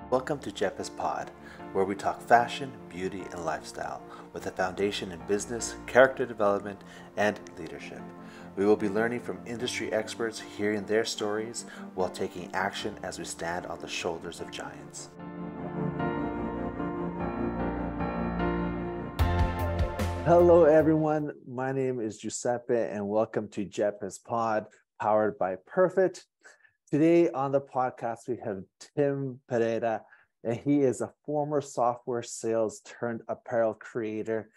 Welcome to Gepp'e Pod, where we talk fashion, beauty, and lifestyle with a foundation in business, character development, and leadership. We will be learning from industry experts, hearing their stories, while taking action as we stand on the shoulders of giants. Hello, everyone. My name is Giuseppe, and welcome to Gepp'e Pod, powered by Perfit. Today on the podcast, we have Tim Perreira, and he is a former software sales turned apparel creator,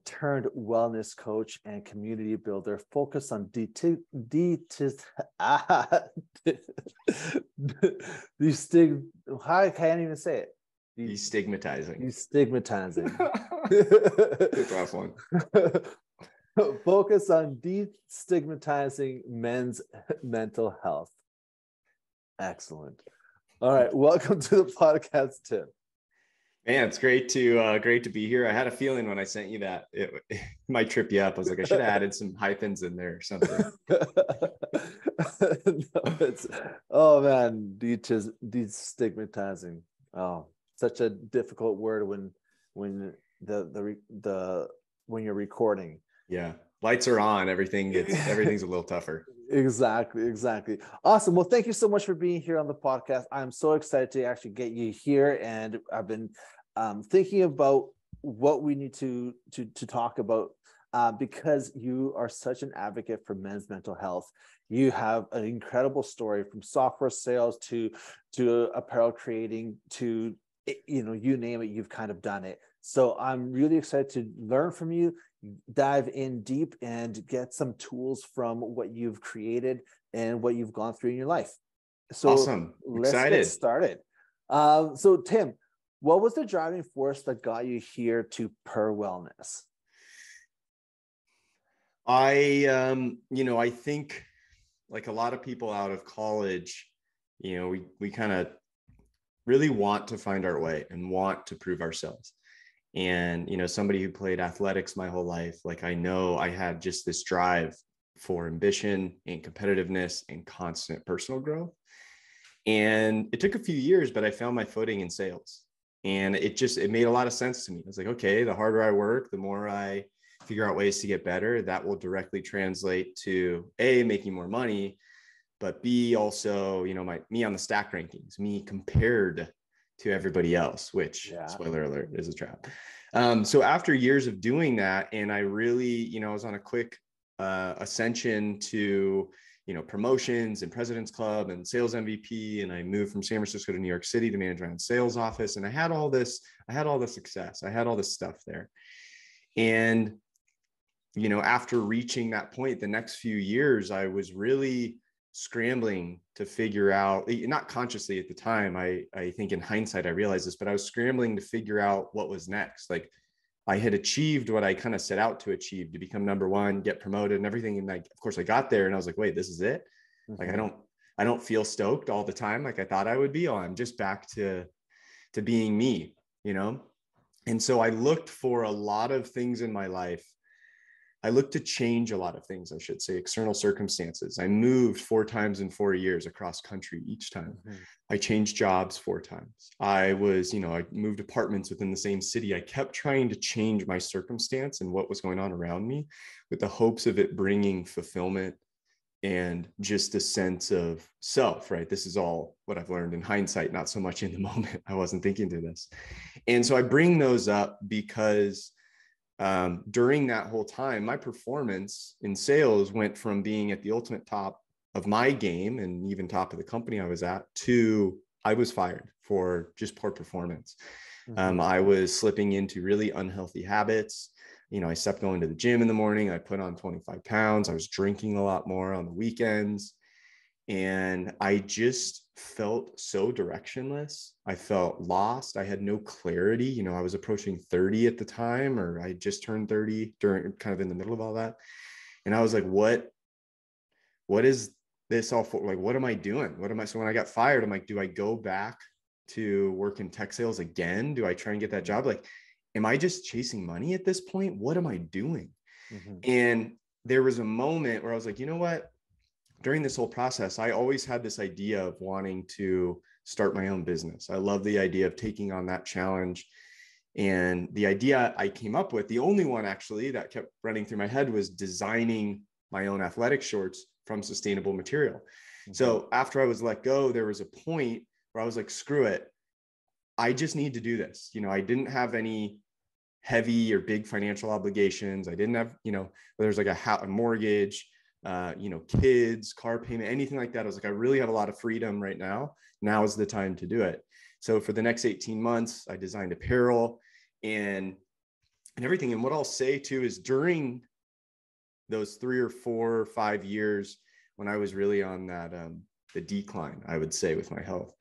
turned wellness coach and community builder, focused on I can't even say it. Destigmatizing. It's a rough one. Focus on destigmatizing men's mental health. Excellent. All right, welcome to the podcast, Tim. Man, it's great to be here. I had a feeling when I sent you that it might trip you up. I was like, I should have added some hyphens in there or something. Oh man, destigmatizing. Oh, such a difficult word when you're recording. Yeah, lights are on. Everything's a little tougher. Exactly. Awesome. Well, thank you so much for being here on the podcast. I'm so excited to actually get you here, and I've been thinking about what we need to talk about because you are such an advocate for men's mental health. You have an incredible story from software sales to apparel creating to, you name it, you've kind of done it. So I'm really excited to learn from you, dive in deep, and get some tools from what you've created and what you've gone through in your life. So awesome. Let's get started. So Tim, what was the driving force that got you here to Per Wellness? I think like a lot of people out of college, we kind of really want to find our way and want to prove ourselves. And, somebody who played athletics my whole life, like I know I had just this drive for ambition and competitiveness and constant personal growth. And it took a few years, but I found my footing in sales. And it made a lot of sense to me. I was like, okay, the harder I work, the more I figure out ways to get better, that will directly translate to A, making more money, but B, also, me on the stack rankings, me compared to everybody else, which, spoiler alert, is a trap. So after years of doing that, and I really, I was on a quick ascension to, promotions and President's Club and sales MVP. And I moved from San Francisco to New York City to manage my own sales office. And I had all the success. I had all this stuff there. And, after reaching that point, the next few years, I was really scrambling to figure out, not consciously at the time, I think in hindsight, I realized this, but I was scrambling to figure out what was next. Like I had achieved what I kind of set out to achieve, to become number one, get promoted and everything. And of course I got there and I was like, wait, this is it. Mm-hmm. Like, I don't feel stoked all the time. Like I thought I would be. I'm just back to being me, And so I looked for a lot of things in my life. I looked to change a lot of things, I should say, external circumstances. I moved 4 times in 4 years across country each time. Mm-hmm. I changed jobs 4 times. I moved apartments within the same city. I kept trying to change my circumstance and what was going on around me with the hopes of it bringing fulfillment and just a sense of self, right? This is all what I've learned in hindsight, not so much in the moment. I wasn't thinking through this. And so I bring those up because during that whole time, my performance in sales went from being at the ultimate top of my game and even top of the company I was at to I was fired for just poor performance. Mm-hmm. I was slipping into really unhealthy habits. I stopped going to the gym in the morning. I put on 25 pounds. I was drinking a lot more on the weekends. And I just felt so directionless. I felt lost. I had no clarity. I was approaching 30 at the time, or I just turned 30 during kind of in the middle of all that. And I was like, what is this all for? Like, what am I doing? So when I got fired, I'm like, do I go back to work in tech sales again? Do I try and get that job? Like, am I just chasing money at this point? What am I doing? Mm-hmm. And there was a moment where I was like, you know what? during this whole process, I always had this idea of wanting to start my own business. I love the idea of taking on that challenge. And the idea I came up with, the only one actually that kept running through my head, was designing my own athletic shorts from sustainable material. So after I was let go, there was a point where I was like, screw it. I just need to do this. I didn't have any heavy or big financial obligations. I didn't have, there's like a mortgage, kids, car payment, anything like that. I was like, I really have a lot of freedom right now. Now is the time to do it. So for the next 18 months, I designed apparel and everything. And what I'll say too is during those 3 or 4 or 5 years when I was really on that, the decline, I would say, with my health,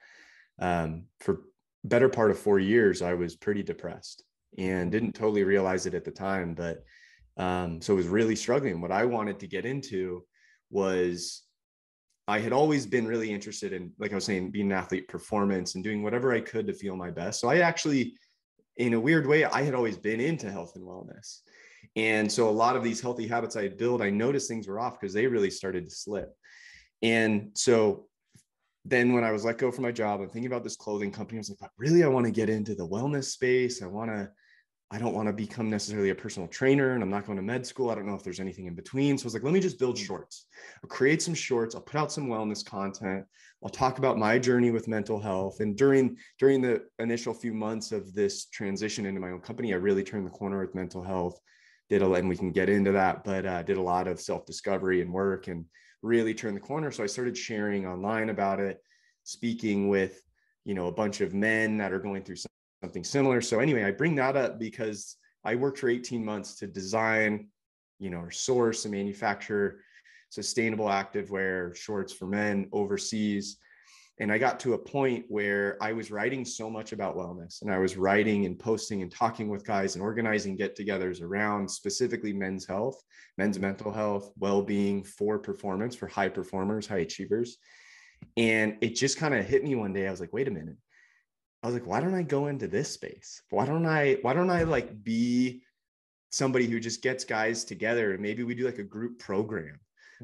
for better part of 4 years, I was pretty depressed and didn't totally realize it at the time. But so I was really struggling. What I wanted to get into was, I had always been really interested in, like I was saying, being an athlete, performance, and doing whatever I could to feel my best. So I actually, in a weird way, I had always been into health and wellness. And so a lot of these healthy habits I had built, I noticed things were off because they really started to slip. And so then when I was let go from my job, I'm thinking about this clothing company. I was like, really, I want to get into the wellness space. I don't want to become necessarily a personal trainer, and I'm not going to med school. I don't know if there's anything in between. So I was like, let me just build shorts. I'll create some shorts. I'll put out some wellness content. I'll talk about my journey with mental health. And during the initial few months of this transition into my own company, I really turned the corner with mental health. And we can get into that, but did a lot of self-discovery and work and really turned the corner. So I started sharing online about it, speaking with, a bunch of men that are going through something similar. So anyway, I bring that up because I worked for 18 months to design, or source and manufacture sustainable activewear shorts for men overseas. And I got to a point where I was writing so much about wellness, and I was writing and posting and talking with guys and organizing get-togethers around specifically men's health, men's mental health, well-being, for performance, for high performers, high achievers. And it just kind of hit me one day. I was like, wait a minute. I was like, why don't I go into this space? Why don't I like be somebody who just gets guys together, and maybe we do like a group program,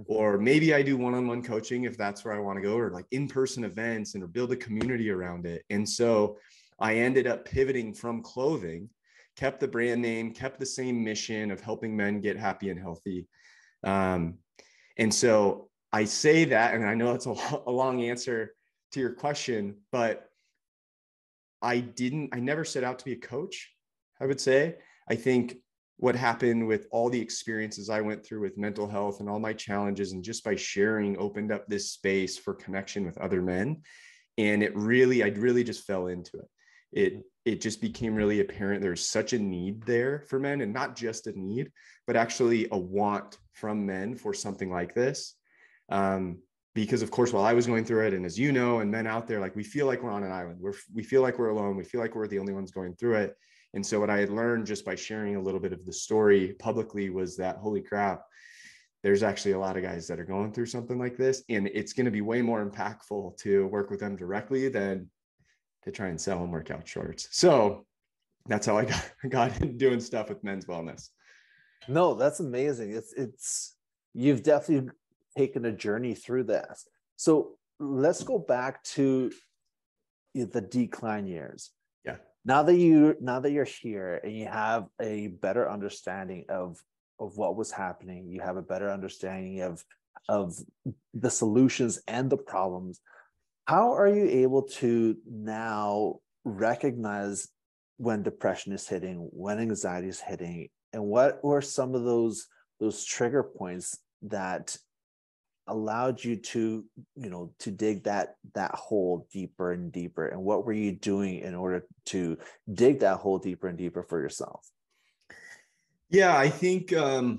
or maybe I do one-on-one coaching if that's where I want to go, or like in-person events, and build a community around it. And so I ended up pivoting from clothing, kept the brand name, kept the same mission of helping men get happy and healthy. And so I say that, and I know it's a long answer to your question, but I never set out to be a coach, I would say. I think what happened with all the experiences I went through with mental health and all my challenges, and just by sharing, opened up this space for connection with other men. And I really just fell into it. It just became really apparent there's such a need there for men, and not just a need, but actually a want from men for something like this. Because of course, while I was going through it, and as you know, and men out there, like, we feel like we're on an island. We feel like we're alone. We feel like we're the only ones going through it. And so what I had learned just by sharing a little bit of the story publicly was that, holy crap, there's actually a lot of guys that are going through something like this. And it's going to be way more impactful to work with them directly than to try and sell them workout shorts. So that's how I got into doing stuff with men's wellness. No, that's amazing. You've definitely taken a journey through this. So let's go back to the decline years. Yeah. Now that you're here and you have a better understanding of what was happening, you have a better understanding of the solutions and the problems. How are you able to now recognize when depression is hitting, when anxiety is hitting, and what were some of those trigger points that allowed you to dig that hole deeper and deeper? And what were you doing in order to dig that hole deeper and deeper for yourself? Yeah, I think a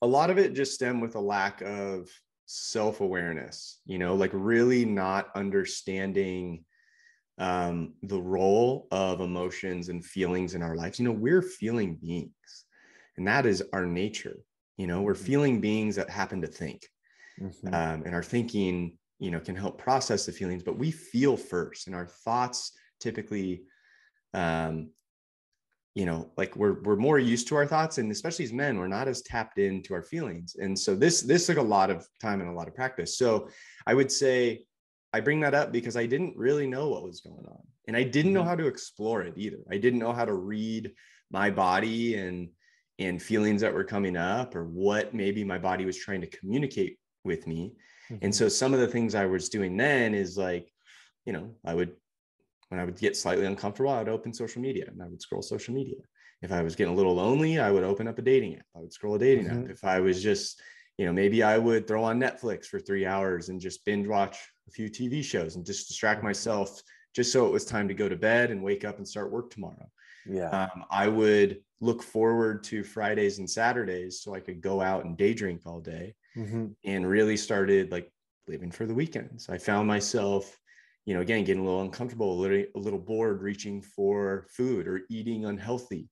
lot of it just stemmed with a lack of self-awareness, like really not understanding the role of emotions and feelings in our lives. We're feeling beings, and that is our nature. We're feeling beings that happen to think. And our thinking, can help process the feelings, but we feel first, and our thoughts typically, like we're more used to our thoughts, and especially as men, we're not as tapped into our feelings. And so this took a lot of time and a lot of practice. So I would say I bring that up because I didn't really know what was going on, and I didn't know how to explore it either. I didn't know how to read my body and feelings that were coming up, or what maybe my body was trying to communicate with me. And so some of the things I was doing then is like, when I would get slightly uncomfortable, I would open social media and I would scroll social media. If I was getting a little lonely, I would open up a dating app. I would scroll a dating app. If I was just, maybe I would throw on Netflix for 3 hours and just binge watch a few TV shows and just distract myself, just so it was time to go to bed and wake up and start work tomorrow. Yeah. I would look forward to Fridays and Saturdays so I could go out and day drink all day, and really started like living for the weekends. I found myself, again, getting a little uncomfortable, a little bored, reaching for food or eating unhealthy.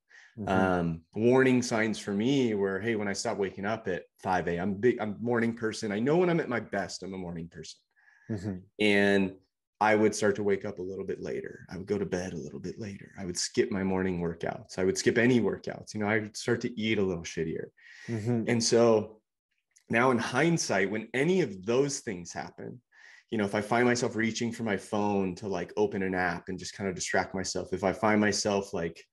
Warning signs for me were, hey, when I stop waking up at 5 a.m., I'm a morning person. I know when I'm at my best, I'm a morning person. And I would start to wake up a little bit later. I would go to bed a little bit later. I would skip my morning workouts. I would skip any workouts. I would start to eat a little shittier. And so now in hindsight, when any of those things happen, if I find myself reaching for my phone to like open an app and just kind of distract myself, if I find myself like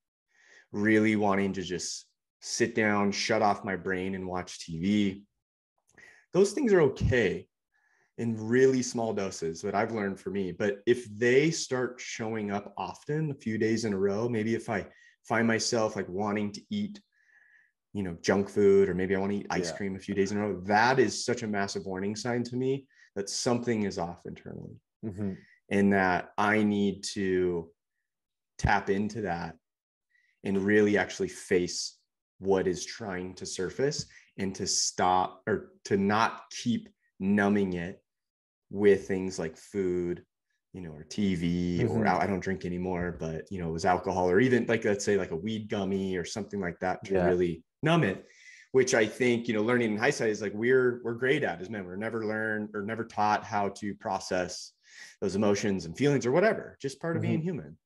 really wanting to just sit down, shut off my brain and watch TV, those things are okay in really small doses that I've learned for me. But if they start showing up often, a few days in a row, maybe if I find myself like wanting to eat, junk food, or maybe I want to eat ice cream a few days in a row, that is such a massive warning sign to me that something is off internally, and that I need to tap into that and really actually face what is trying to surface, and to stop, or to not keep numbing it with things like food, or TV, or I don't drink anymore, but it was alcohol, or even like, let's say like a weed gummy or something like that to really numb it, which I think, learning in hindsight is like, we're great at as men. We're never learned or never taught how to process those emotions and feelings or whatever, just part of being human.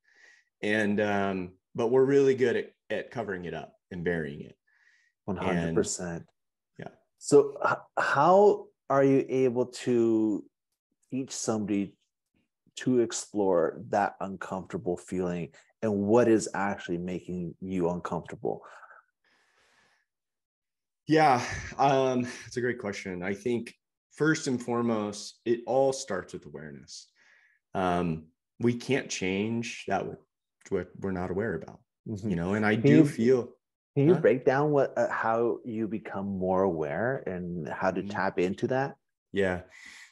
And, but we're really good at covering it up and burying it. 100%. Yeah. So how are you able to teach somebody to explore that uncomfortable feeling, and what is actually making you uncomfortable? Yeah, it's a great question. I think first and foremost, it all starts with awareness. We can't change that what we're not aware about, and I do feel. Can you break down how you become more aware and how to tap into that? Yeah.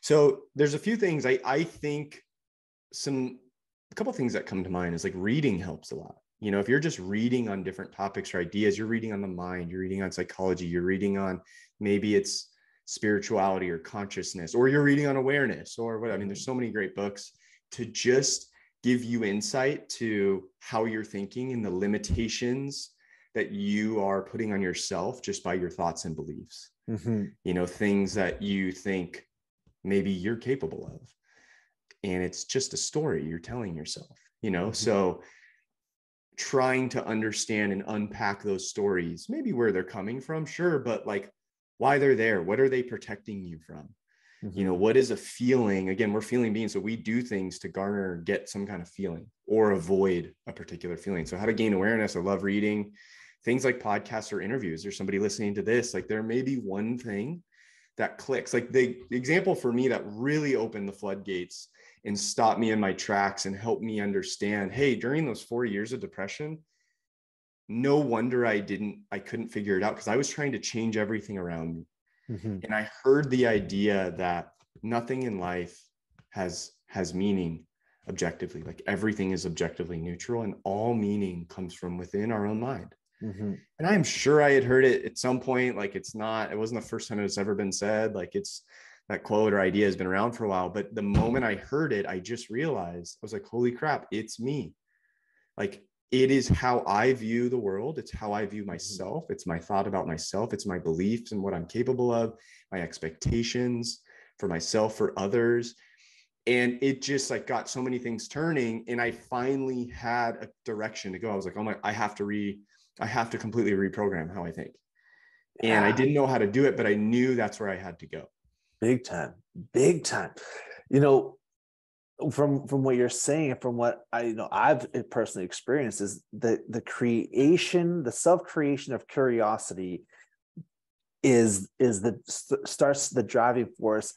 So there's a few things I think a couple of things that come to mind is like reading helps a lot. If you're just reading on different topics or ideas, you're reading on the mind, you're reading on psychology, you're reading on, maybe it's spirituality or consciousness, or you're reading on awareness or what. I mean, there's so many great books to just give you insight to how you're thinking and the limitations that you are putting on yourself just by your thoughts and beliefs. Things that you think maybe you're capable of. And it's just a story you're telling yourself, so trying to understand and unpack those stories, maybe where they're coming from, sure, but like why they're there, what are they protecting you from? What is a feeling? Again, we're feeling beings, so we do things to garner, get some kind of feeling or avoid a particular feeling. So how to gain awareness. I love reading things like podcasts or interviews. There's somebody listening to this, like there may be one thing that clicks. Like the example for me that really opened the floodgates and stopped me in my tracks and helped me understand, hey, during those 4 years of depression, no wonder I couldn't figure it out, because I was trying to change everything around me. And I heard the idea that nothing in life has meaning objectively. Like everything is objectively neutral, and all meaning comes from within our own mind. And I'm sure I had heard it at some point. Like it wasn't the first time it's ever been said. Like it's that quote or idea has been around for a while. But the moment I heard it, I just realized, I was like, holy crap, it's me. Like it is how I view the world. It's how I view myself. It's my thought about myself. It's my beliefs and what I'm capable of, my expectations for myself, for others. And it just like got so many things turning, and I finally had a direction to go. I was like, oh my, I have to completely reprogram how I think. And I didn't know how to do it, but I knew that's where I had to go. Big time, big time. You know, from what you're saying, from what I've personally experienced, is the self-creation of curiosity is starts the driving force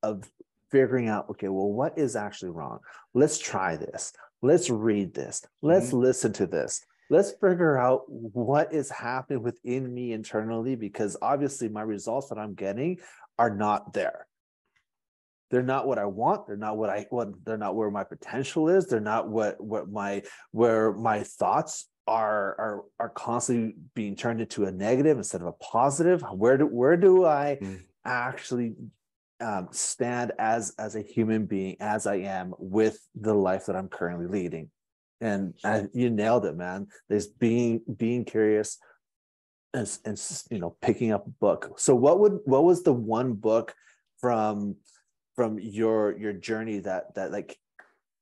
of figuring out, okay, well, what is actually wrong? Let's try this. Let's read this. Let's listen to this. Let's figure out what is happening within me internally, because obviously my results that I'm getting are not there. They're not what I want. They're not they're not where my potential is. They're not where my thoughts are constantly being turned into a negative instead of a positive. Where do I actually stand as a human being, as I am, with the life that I'm currently leading? And you nailed it, man. There's being curious and picking up a book. So what was the one book from your journey that like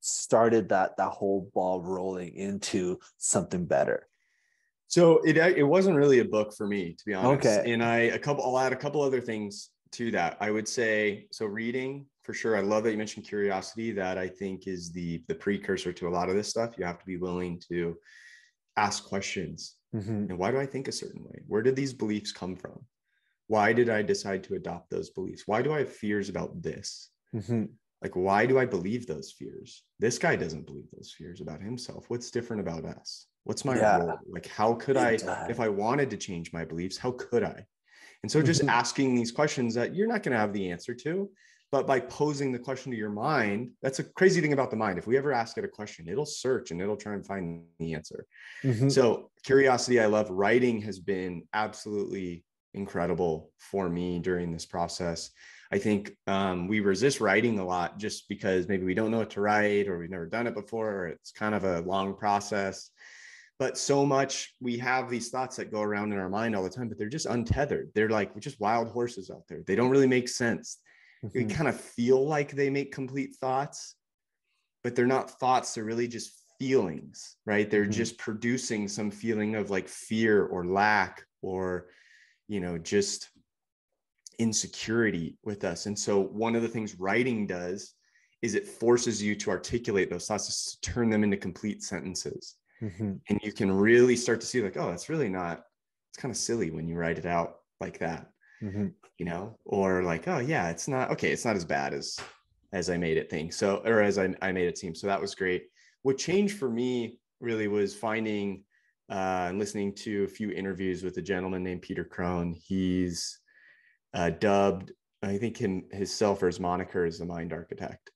started that whole ball rolling into something better? So it wasn't really a book for me, to be honest. Okay. And I'll add a couple other things to that. I would say, so reading for sure. I love that you mentioned curiosity. That I think is the precursor to a lot of this stuff. You have to be willing to ask questions. And why do I think a certain way? Where did these beliefs come from? Why did I decide to adopt those beliefs? Why do I have fears about this? Like, why do I believe those fears? This guy doesn't believe those fears about himself. What's different about us? What's my role? Like, how could I, if I wanted to change my beliefs, how could I? And so just asking these questions that you're not going to have the answer to, but by posing the question to your mind, that's a crazy thing about the mind. If we ever ask it a question, it'll search and it'll try and find the answer. So curiosity, I love. Writing has been absolutely incredible for me during this process. I think we resist writing a lot just because maybe we don't know what to write, or we've never done it before, or it's kind of a long process. But so much, we have these thoughts that go around in our mind all the time, but they're just untethered. They're like just wild horses out there. They don't really make sense. We kind of feel like they make complete thoughts, but they're not thoughts. They're really just feelings, right? They're just producing some feeling of like fear or lack, or, just insecurity with us. And so one of the things writing does is it forces you to articulate those thoughts, to turn them into complete sentences. And you can really start to see like, oh, it's really not, it's kind of silly when you write it out like that, or like, oh yeah, it's not as bad as I made it think. So, or as I made it seem. So that was great. What changed for me really was finding and listening to a few interviews with a gentleman named Peter Crone. He's dubbed, I think himself or his moniker is the mind architect.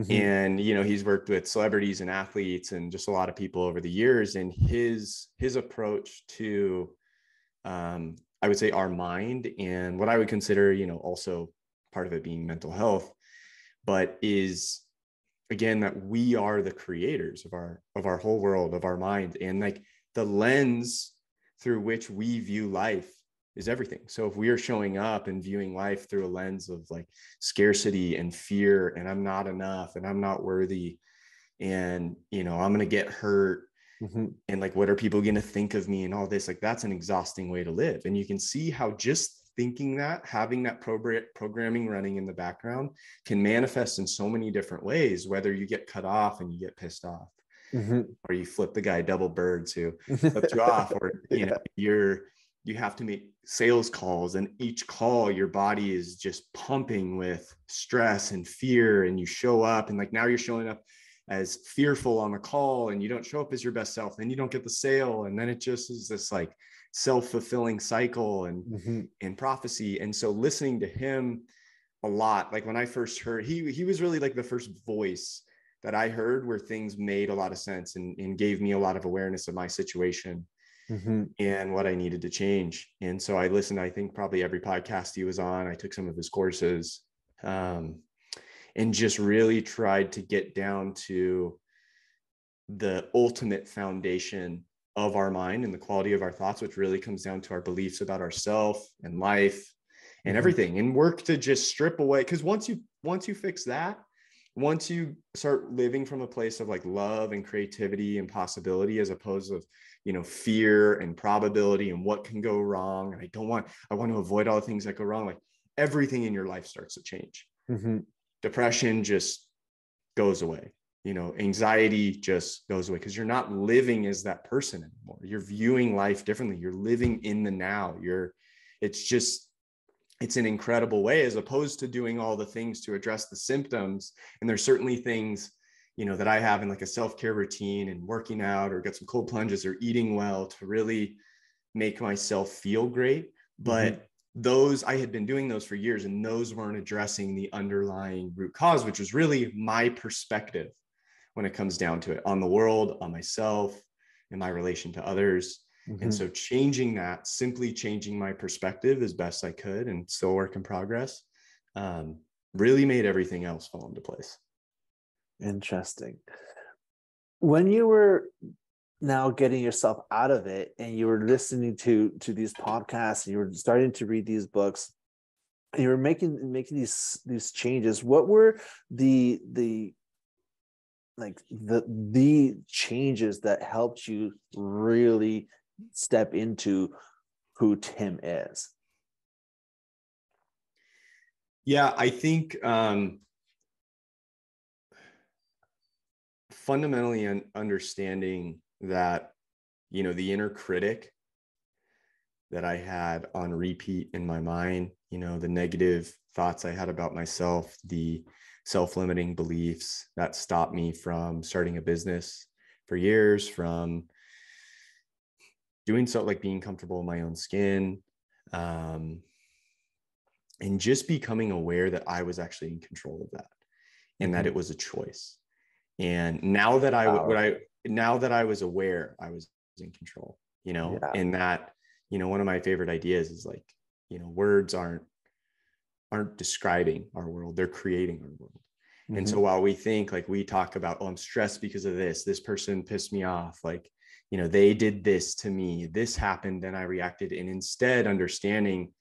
And, he's worked with celebrities and athletes and just a lot of people over the years. And his approach to, I would say, our mind, and what I would consider, also part of it being mental health, but is, again, that we are the creators of our whole world, of our mind. And like the lens through which we view life is everything. So if we are showing up and viewing life through a lens of like scarcity and fear, and I'm not enough, and I'm not worthy, and, I'm going to get hurt, and like, what are people going to think of me, and all this, like, that's an exhausting way to live. And you can see how just thinking that, having that programming running in the background, can manifest in so many different ways, whether you get cut off and you get pissed off, or you flip the guy double birds who flipped you off, or, you have to make sales calls, and each call, your body is just pumping with stress and fear, and you show up, and like, now you're showing up as fearful on the call, and you don't show up as your best self, then you don't get the sale. And then it just is this like self-fulfilling cycle and prophecy. And so listening to him a lot, like when I first heard, he was really like the first voice that I heard where things made a lot of sense and gave me a lot of awareness of my situation and what I needed to change. And so I listened, I think probably every podcast he was on. I took some of his courses, and just really tried to get down to the ultimate foundation of our mind and the quality of our thoughts, which really comes down to our beliefs about ourselves and life and everything, and work to just strip away. Because once you fix that, once you start living from a place of like love and creativity and possibility, as opposed to, fear and probability and what can go wrong, and I want to avoid all the things that go wrong, like everything in your life starts to change. Mm-hmm. Depression just goes away. Anxiety just goes away, because you're not living as that person anymore. You're viewing life differently. You're living in the now. It's an incredible way, as opposed to doing all the things to address the symptoms. And there's certainly things, that I have in like a self-care routine and working out or get some cold plunges or eating well to really make myself feel great. But those, I had been doing those for years, and those weren't addressing the underlying root cause, which was really my perspective when it comes down to it, on the world, on myself, and my relation to others. And so simply changing my perspective as best I could, and still work in progress, really made everything else fall into place. Interesting. When you were now getting yourself out of it, and you were listening to these podcasts, and you were starting to read these books, and you were making these changes, what were the changes that helped you really step into who Tim is? Yeah, I think fundamentally understanding that, the inner critic that I had on repeat in my mind, the negative thoughts I had about myself, the self-limiting beliefs that stopped me from starting a business for years, from doing so, like being comfortable in my own skin, and just becoming aware that I was actually in control of that, and that it was a choice. And now that I was aware, I was in control, and that, one of my favorite ideas is like, words aren't describing our world, they're creating our world. And so while we think, like, we talk about, oh, I'm stressed because of this person pissed me off, like, they did this to me, this happened, and I reacted. And instead, understanding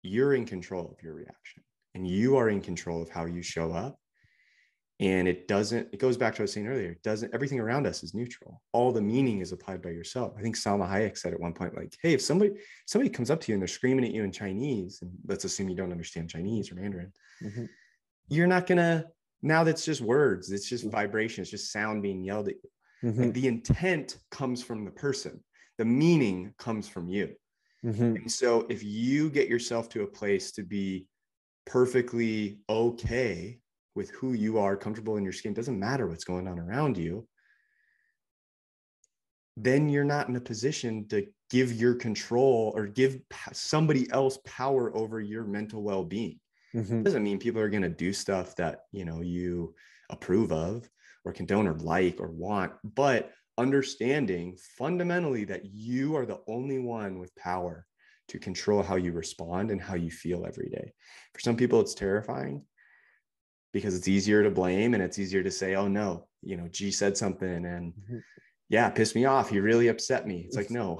you're in control of your reaction, and you are in control of how you show up. And it goes back to what I was saying earlier, everything around us is neutral. All the meaning is applied by yourself. I think Salma Hayek said at one point, like, hey, if somebody comes up to you and they're screaming at you in Chinese, and let's assume you don't understand Chinese or Mandarin, you're not gonna, now that's just words, it's just vibration, it's just sound being yelled at you. Like, the intent comes from the person, the meaning comes from you. And so if you get yourself to a place to be perfectly okay with who you are, comfortable in your skin, doesn't matter what's going on around you, then you're not in a position to give your control or give somebody else power over your mental well-being. Doesn't mean people are going to do stuff that, you approve of or condone or like or want, but understanding fundamentally that you are the only one with power to control how you respond and how you feel every day. For some people, it's terrifying, because it's easier to blame, and it's easier to say, oh no, G said something, and yeah, it pissed me off, he really upset me. It's like, no,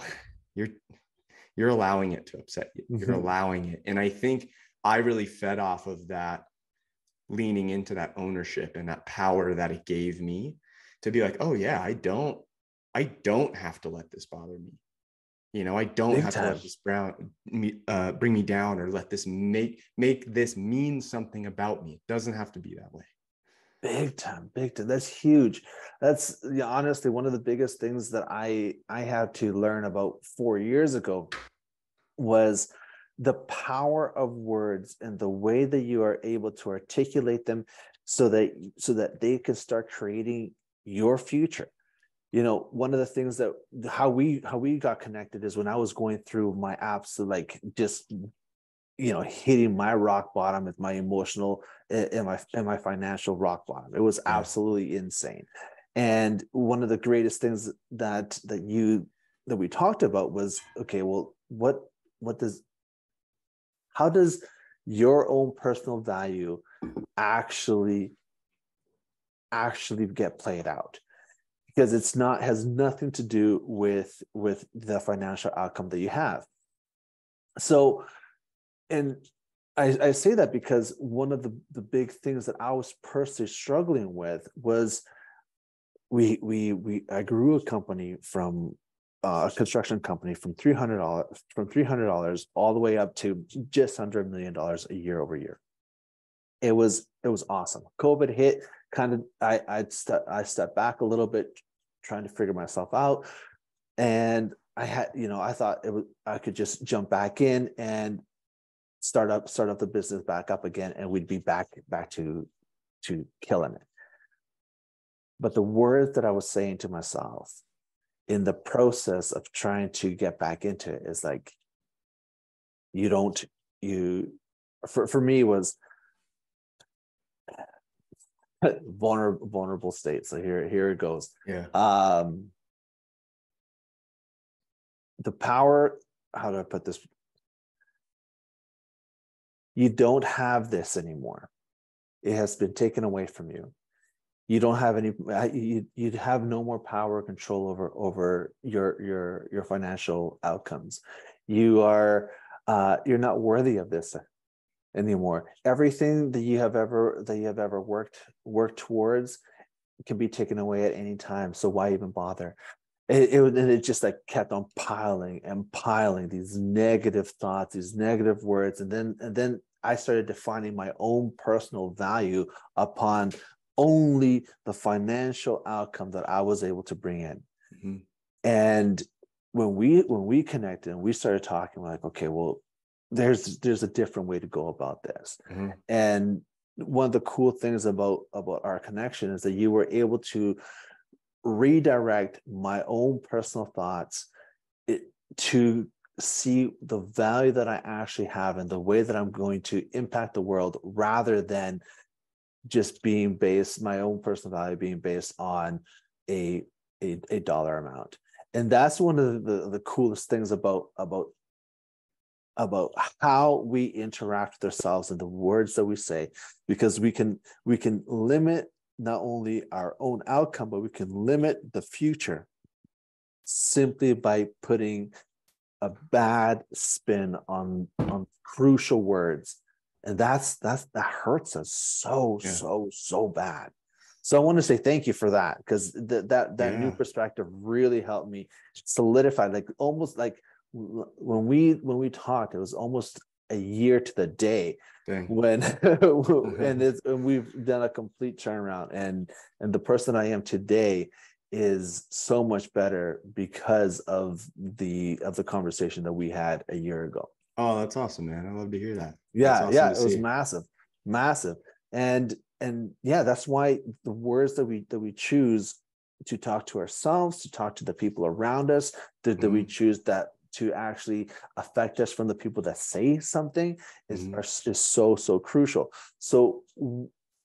you're allowing it to upset you. You're allowing it. And I think I really fed off of that, leaning into that ownership and that power that it gave me to be like, oh yeah, I don't have to let this bother me. I don't have to let this bring me down, or let this make this mean something about me. It doesn't have to be that way. Big time. That's huge. That's honestly one of the biggest things that I had to learn about 4 years ago, was the power of words and the way that you are able to articulate them so that they can start creating your future. One of the things that how we got connected is when I was going through my absolute, like, just hitting my rock bottom with my emotional and my financial rock bottom. It was absolutely insane. And one of the greatest things that we talked about was, okay, well, how does your own personal value actually get played out? Because has nothing to do with the financial outcome that you have. So, and I say that because one of the big things that I was personally struggling with was I grew a company from a construction company from $300 all the way up to just under $1 million a year over year. It was awesome. COVID hit, kind of I stepped back a little bit, trying to figure myself out, and I had, I thought I could just jump back in and start up the business back up again, and we'd be back to killing it. But the words that I was saying to myself in the process of trying to get back into it is like, for me was vulnerable state. So here it goes. Yeah. The power, how do I put this? You don't have this anymore. It has been taken away from you. You don't have any, you have no more power or control over your financial outcomes. You're not worthy of this anymore. Everything that you have ever worked towards can be taken away at any time. So why even bother? It just like kept on piling and piling these negative thoughts, these negative words, and then I started defining my own personal value upon only the financial outcome that I was able to bring in. Mm-hmm. And when we connected and we started talking, we're like, okay, well, there's a different way to go about this. Mm-hmm. And one of the cool things about our connection is that you were able to redirect my own personal thoughts to see the value that I actually have and the way that I'm going to impact the world, rather than just being based, my own personal value being based on a dollar amount. And that's one of the coolest things about how we interact with ourselves and the words that we say, because we can limit not only our own outcome, but we can limit the future simply by putting a bad spin on crucial words. And that hurts us so bad. So I want to say thank you for that, because that new perspective really helped me solidify, like almost like when we talked, it was almost a year to the day. Dang. When and we've done a complete turnaround, and the person I am today is so much better because of the conversation that we had a year ago. Oh, that's awesome, man. I love to hear that. Yeah, awesome. It was massive. And yeah, that's why the words that we choose to talk to ourselves, to talk to the people around us, that we choose that to actually affect us from the people that say something is so crucial. So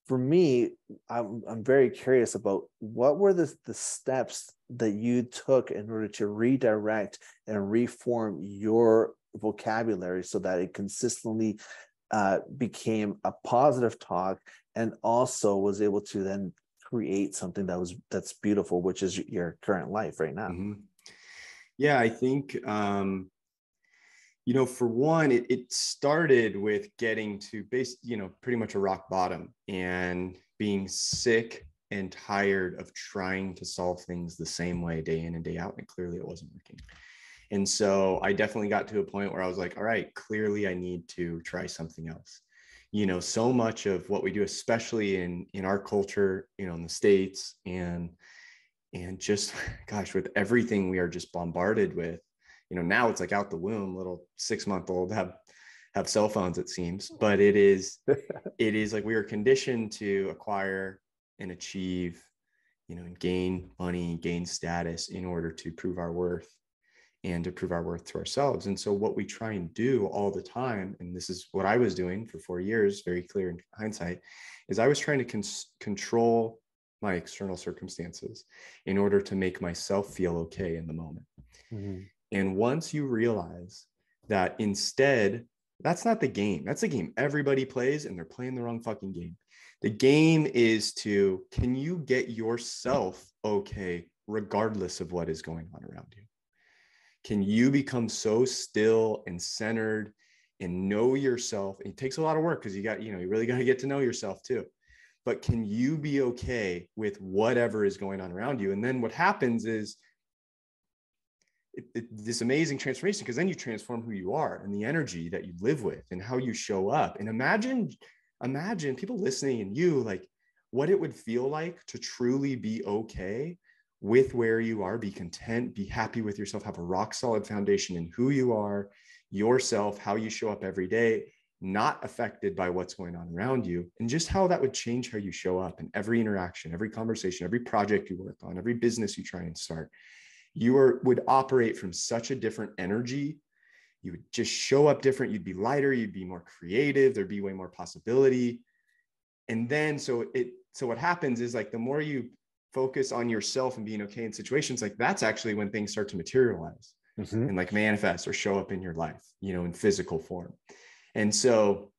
for me, I'm very curious about what were the steps that you took in order to redirect and reform your vocabulary so that it consistently became a positive talk, and also was able to then create something that's beautiful, which is your current life right now. Mm-hmm. Yeah, I think, for one, it started with getting to pretty much a rock bottom and being sick and tired of trying to solve things the same way day in and day out. And clearly it wasn't working. And so I definitely got to a point where I was like, all right, clearly I need to try something else. So much of what we do, especially in our culture, in the States, and just, gosh, with everything we are just bombarded with, now it's like out the womb, little 6-month-old have cell phones, it seems, but it is like we are conditioned to acquire and achieve, and gain money, gain status in order to prove our worth and to prove our worth to ourselves. And so what we try and do all the time, and this is what I was doing for 4 years, very clear in hindsight, is I was trying to control my external circumstances in order to make myself feel okay in the moment. Mm-hmm. And once you realize that instead, that's not the game. That's a game everybody plays, and they're playing the wrong fucking game. The game is can you get yourself okay regardless of what is going on around you? Can you become so still and centered and know yourself. It takes a lot of work because you really got to get to know yourself too. But can you be okay with whatever is going on around you? And then what happens is this amazing transformation, because then you transform who you are and the energy that you live with and how you show up. And imagine people listening and you, like, what it would feel like to truly be okay with where you are, be content, be happy with yourself, have a rock solid foundation in who you are, yourself, how you show up every day, not affected by what's going on around you, and just how that would change how you show up in every interaction, every conversation, every project you work on, every business you try and start. Would operate from such a different energy. You would just show up different. You'd be lighter, you'd be more creative, there'd be way more possibility. And then so what happens is, like, the more you focus on yourself and being okay in situations, like, that's actually when things start to materialize and like manifest or show up in your life, in physical form. And so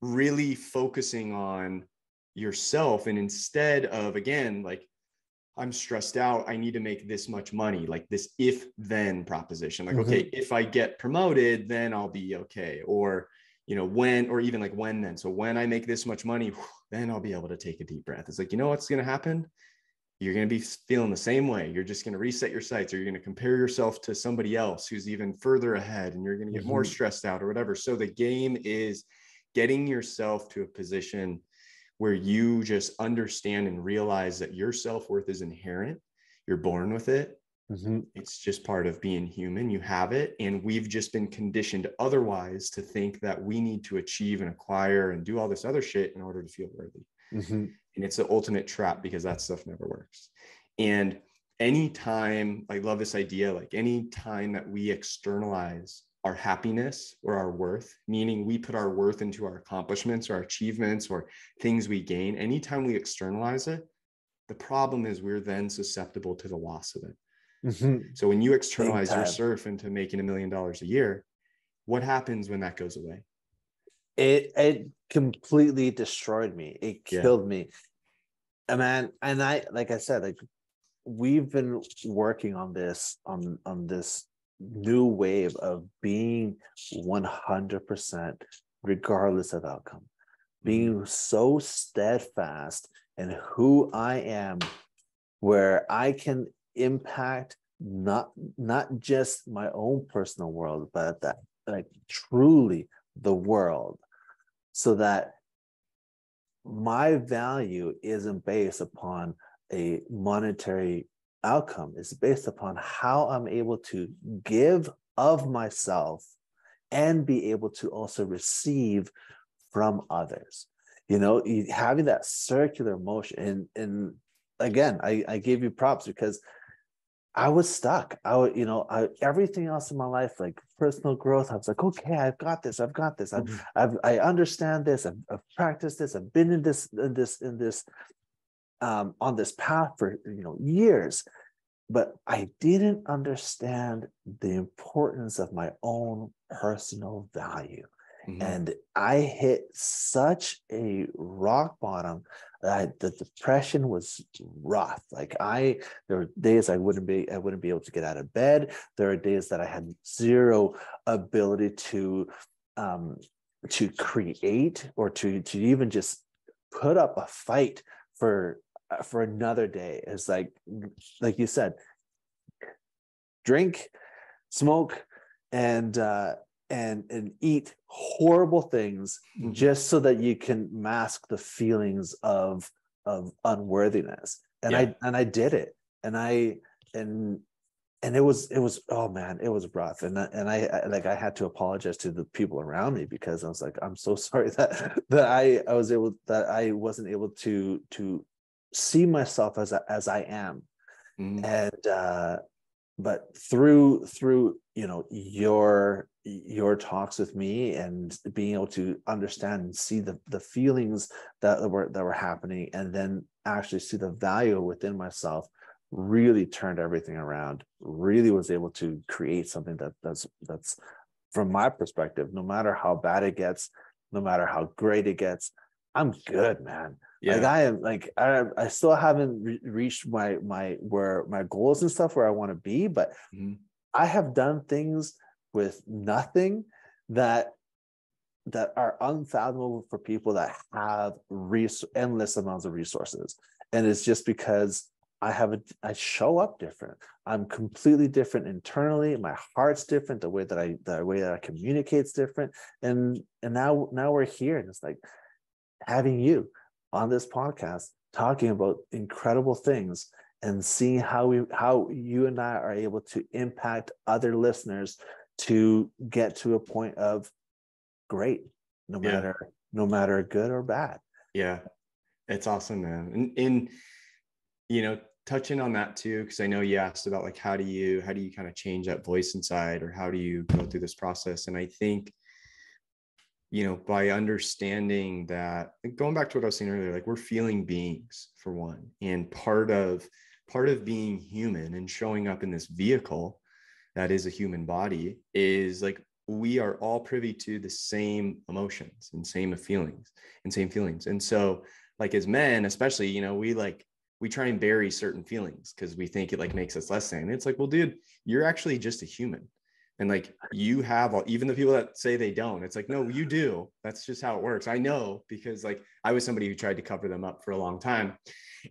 really focusing on yourself, and instead of, again, like, I'm stressed out, I need to make this much money, like this if then proposition, like, okay, if I get promoted, then I'll be okay. Or, when, or even like when then. So when I make this much money, then I'll be able to take a deep breath. It's like, what's going to happen? You're going to be feeling the same way. You're just going to reset your sights, or you're going to compare yourself to somebody else who's even further ahead, and you're going to get more stressed out or whatever. So the game is getting yourself to a position where you just understand and realize that your self-worth is inherent. You're born with it. It's just part of being human. You have it. And we've just been conditioned otherwise to think that we need to achieve and acquire and do all this other shit in order to feel worthy. And it's the ultimate trap, because that stuff never works. And anytime, I love this idea, like, any time that we externalize our happiness or our worth, meaning we put our worth into our accomplishments or our achievements or things we gain, anytime we externalize it, the problem is we're then susceptible to the loss of it. So when you externalize your surf into making $1 million a year, what happens when that goes away? It completely destroyed me. It killed me. And man, and like I said, like, we've been working on this new wave of being 100% regardless of outcome, being so steadfast in who I am, where I can impact not just my own personal world, but that, like, truly the world, so that my value isn't based upon a monetary outcome. It's based upon how I'm able to give of myself and be able to also receive from others. Having that circular motion. And again, I gave you props because I was stuck. Everything else in my life, like personal growth, I was like, okay, I've got this. I understand this. I've practiced this. I've been in this on this path for years, but I didn't understand the importance of my own personal value. And I hit such a rock bottom that the depression was rough. Like, there were days I wouldn't be able to get out of bed. There are days that I had zero ability to create or to even just put up a fight for another day. It's like you said, drink, smoke, and eat horrible things just so that you can mask the feelings of unworthiness. And I did it. And it was, oh man, it was rough. And I had to apologize to the people around me, because I was like, I'm so sorry that I wasn't able to see myself as I am. And but through your talks with me and being able to understand and see the feelings that were happening, and then actually see the value within myself, really turned everything around. Really was able to create something that's from my perspective, no matter how bad it gets, no matter how great it gets, I'm good, man. Like, I am, like, I still haven't reached my goals and stuff where I want to be, but I have done things with nothing that are unfathomable for people that have endless amounts of resources. And it's just because I show up different. I'm completely different internally. My heart's different. The way that I communicate's different. And now we're here, and it's like having you on this podcast talking about incredible things and seeing how you and I are able to impact other listeners to get to a point of great, no matter good or bad. Yeah, it's awesome, man. And you know, touching on that too, because I know you asked about like how do you kind of change that voice inside, or how do you go through this process? And I think, you know, by understanding that, going back to what I was saying earlier, like we're feeling beings for one, and part of being human and showing up in this vehicle that is a human body is like we are all privy to the same emotions and same feelings. And so like as men, especially, you know, we try and bury certain feelings because we think it like makes us less than. It's like, well, dude, you're actually just a human. And like you have even the people that say they don't, it's like, no, you do. That's just how it works. I know, because like I was somebody who tried to cover them up for a long time,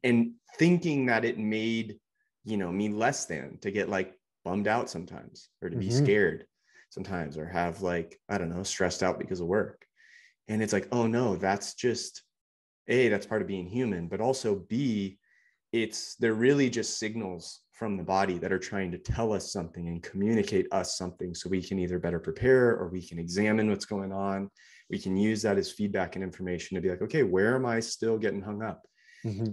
and thinking that it made, you know, me less than, to get like bummed out sometimes, or to be scared sometimes, or have like, I don't know, stressed out because of work. And it's like, oh no, that's just A, that's part of being human, but also B, they're really just signals from the body that are trying to tell us something and communicate us something, so we can either better prepare, or we can examine what's going on. We can use that as feedback and information to be like, okay, where am I still getting hung up?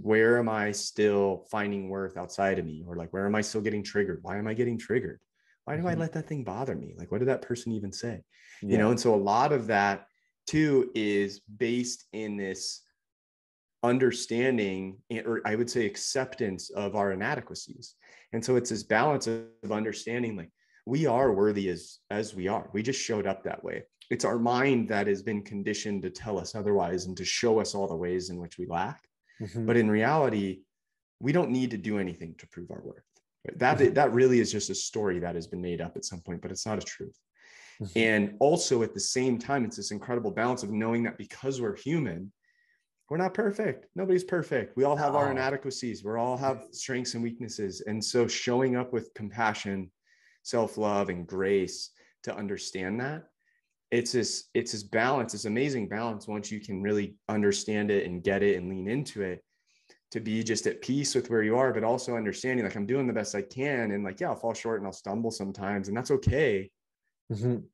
Where am I still finding worth outside of me? Or like, where am I still getting triggered? Why am I getting triggered? Why do I let that thing bother me? Like, what did that person even say? Yeah. You know, and so a lot of that too is based in this understanding, or I would say acceptance of our inadequacies. And so it's this balance of understanding like we are worthy as we are. We just showed up that way. It's our mind that has been conditioned to tell us otherwise and to show us all the ways in which we lack. But in reality, we don't need to do anything to prove our worth. That really is just a story that has been made up at some point, but it's not a truth. And also at the same time, it's this incredible balance of knowing that because we're human, we're not perfect. Nobody's perfect. We all have our inadequacies. We all have strengths and weaknesses. And so showing up with compassion, self-love, and grace to understand that, it's this balance, this amazing balance, once you can really understand it and get it and lean into it, to be just at peace with where you are, but also understanding like I'm doing the best I can. And like, yeah, I'll fall short and I'll stumble sometimes, and that's okay,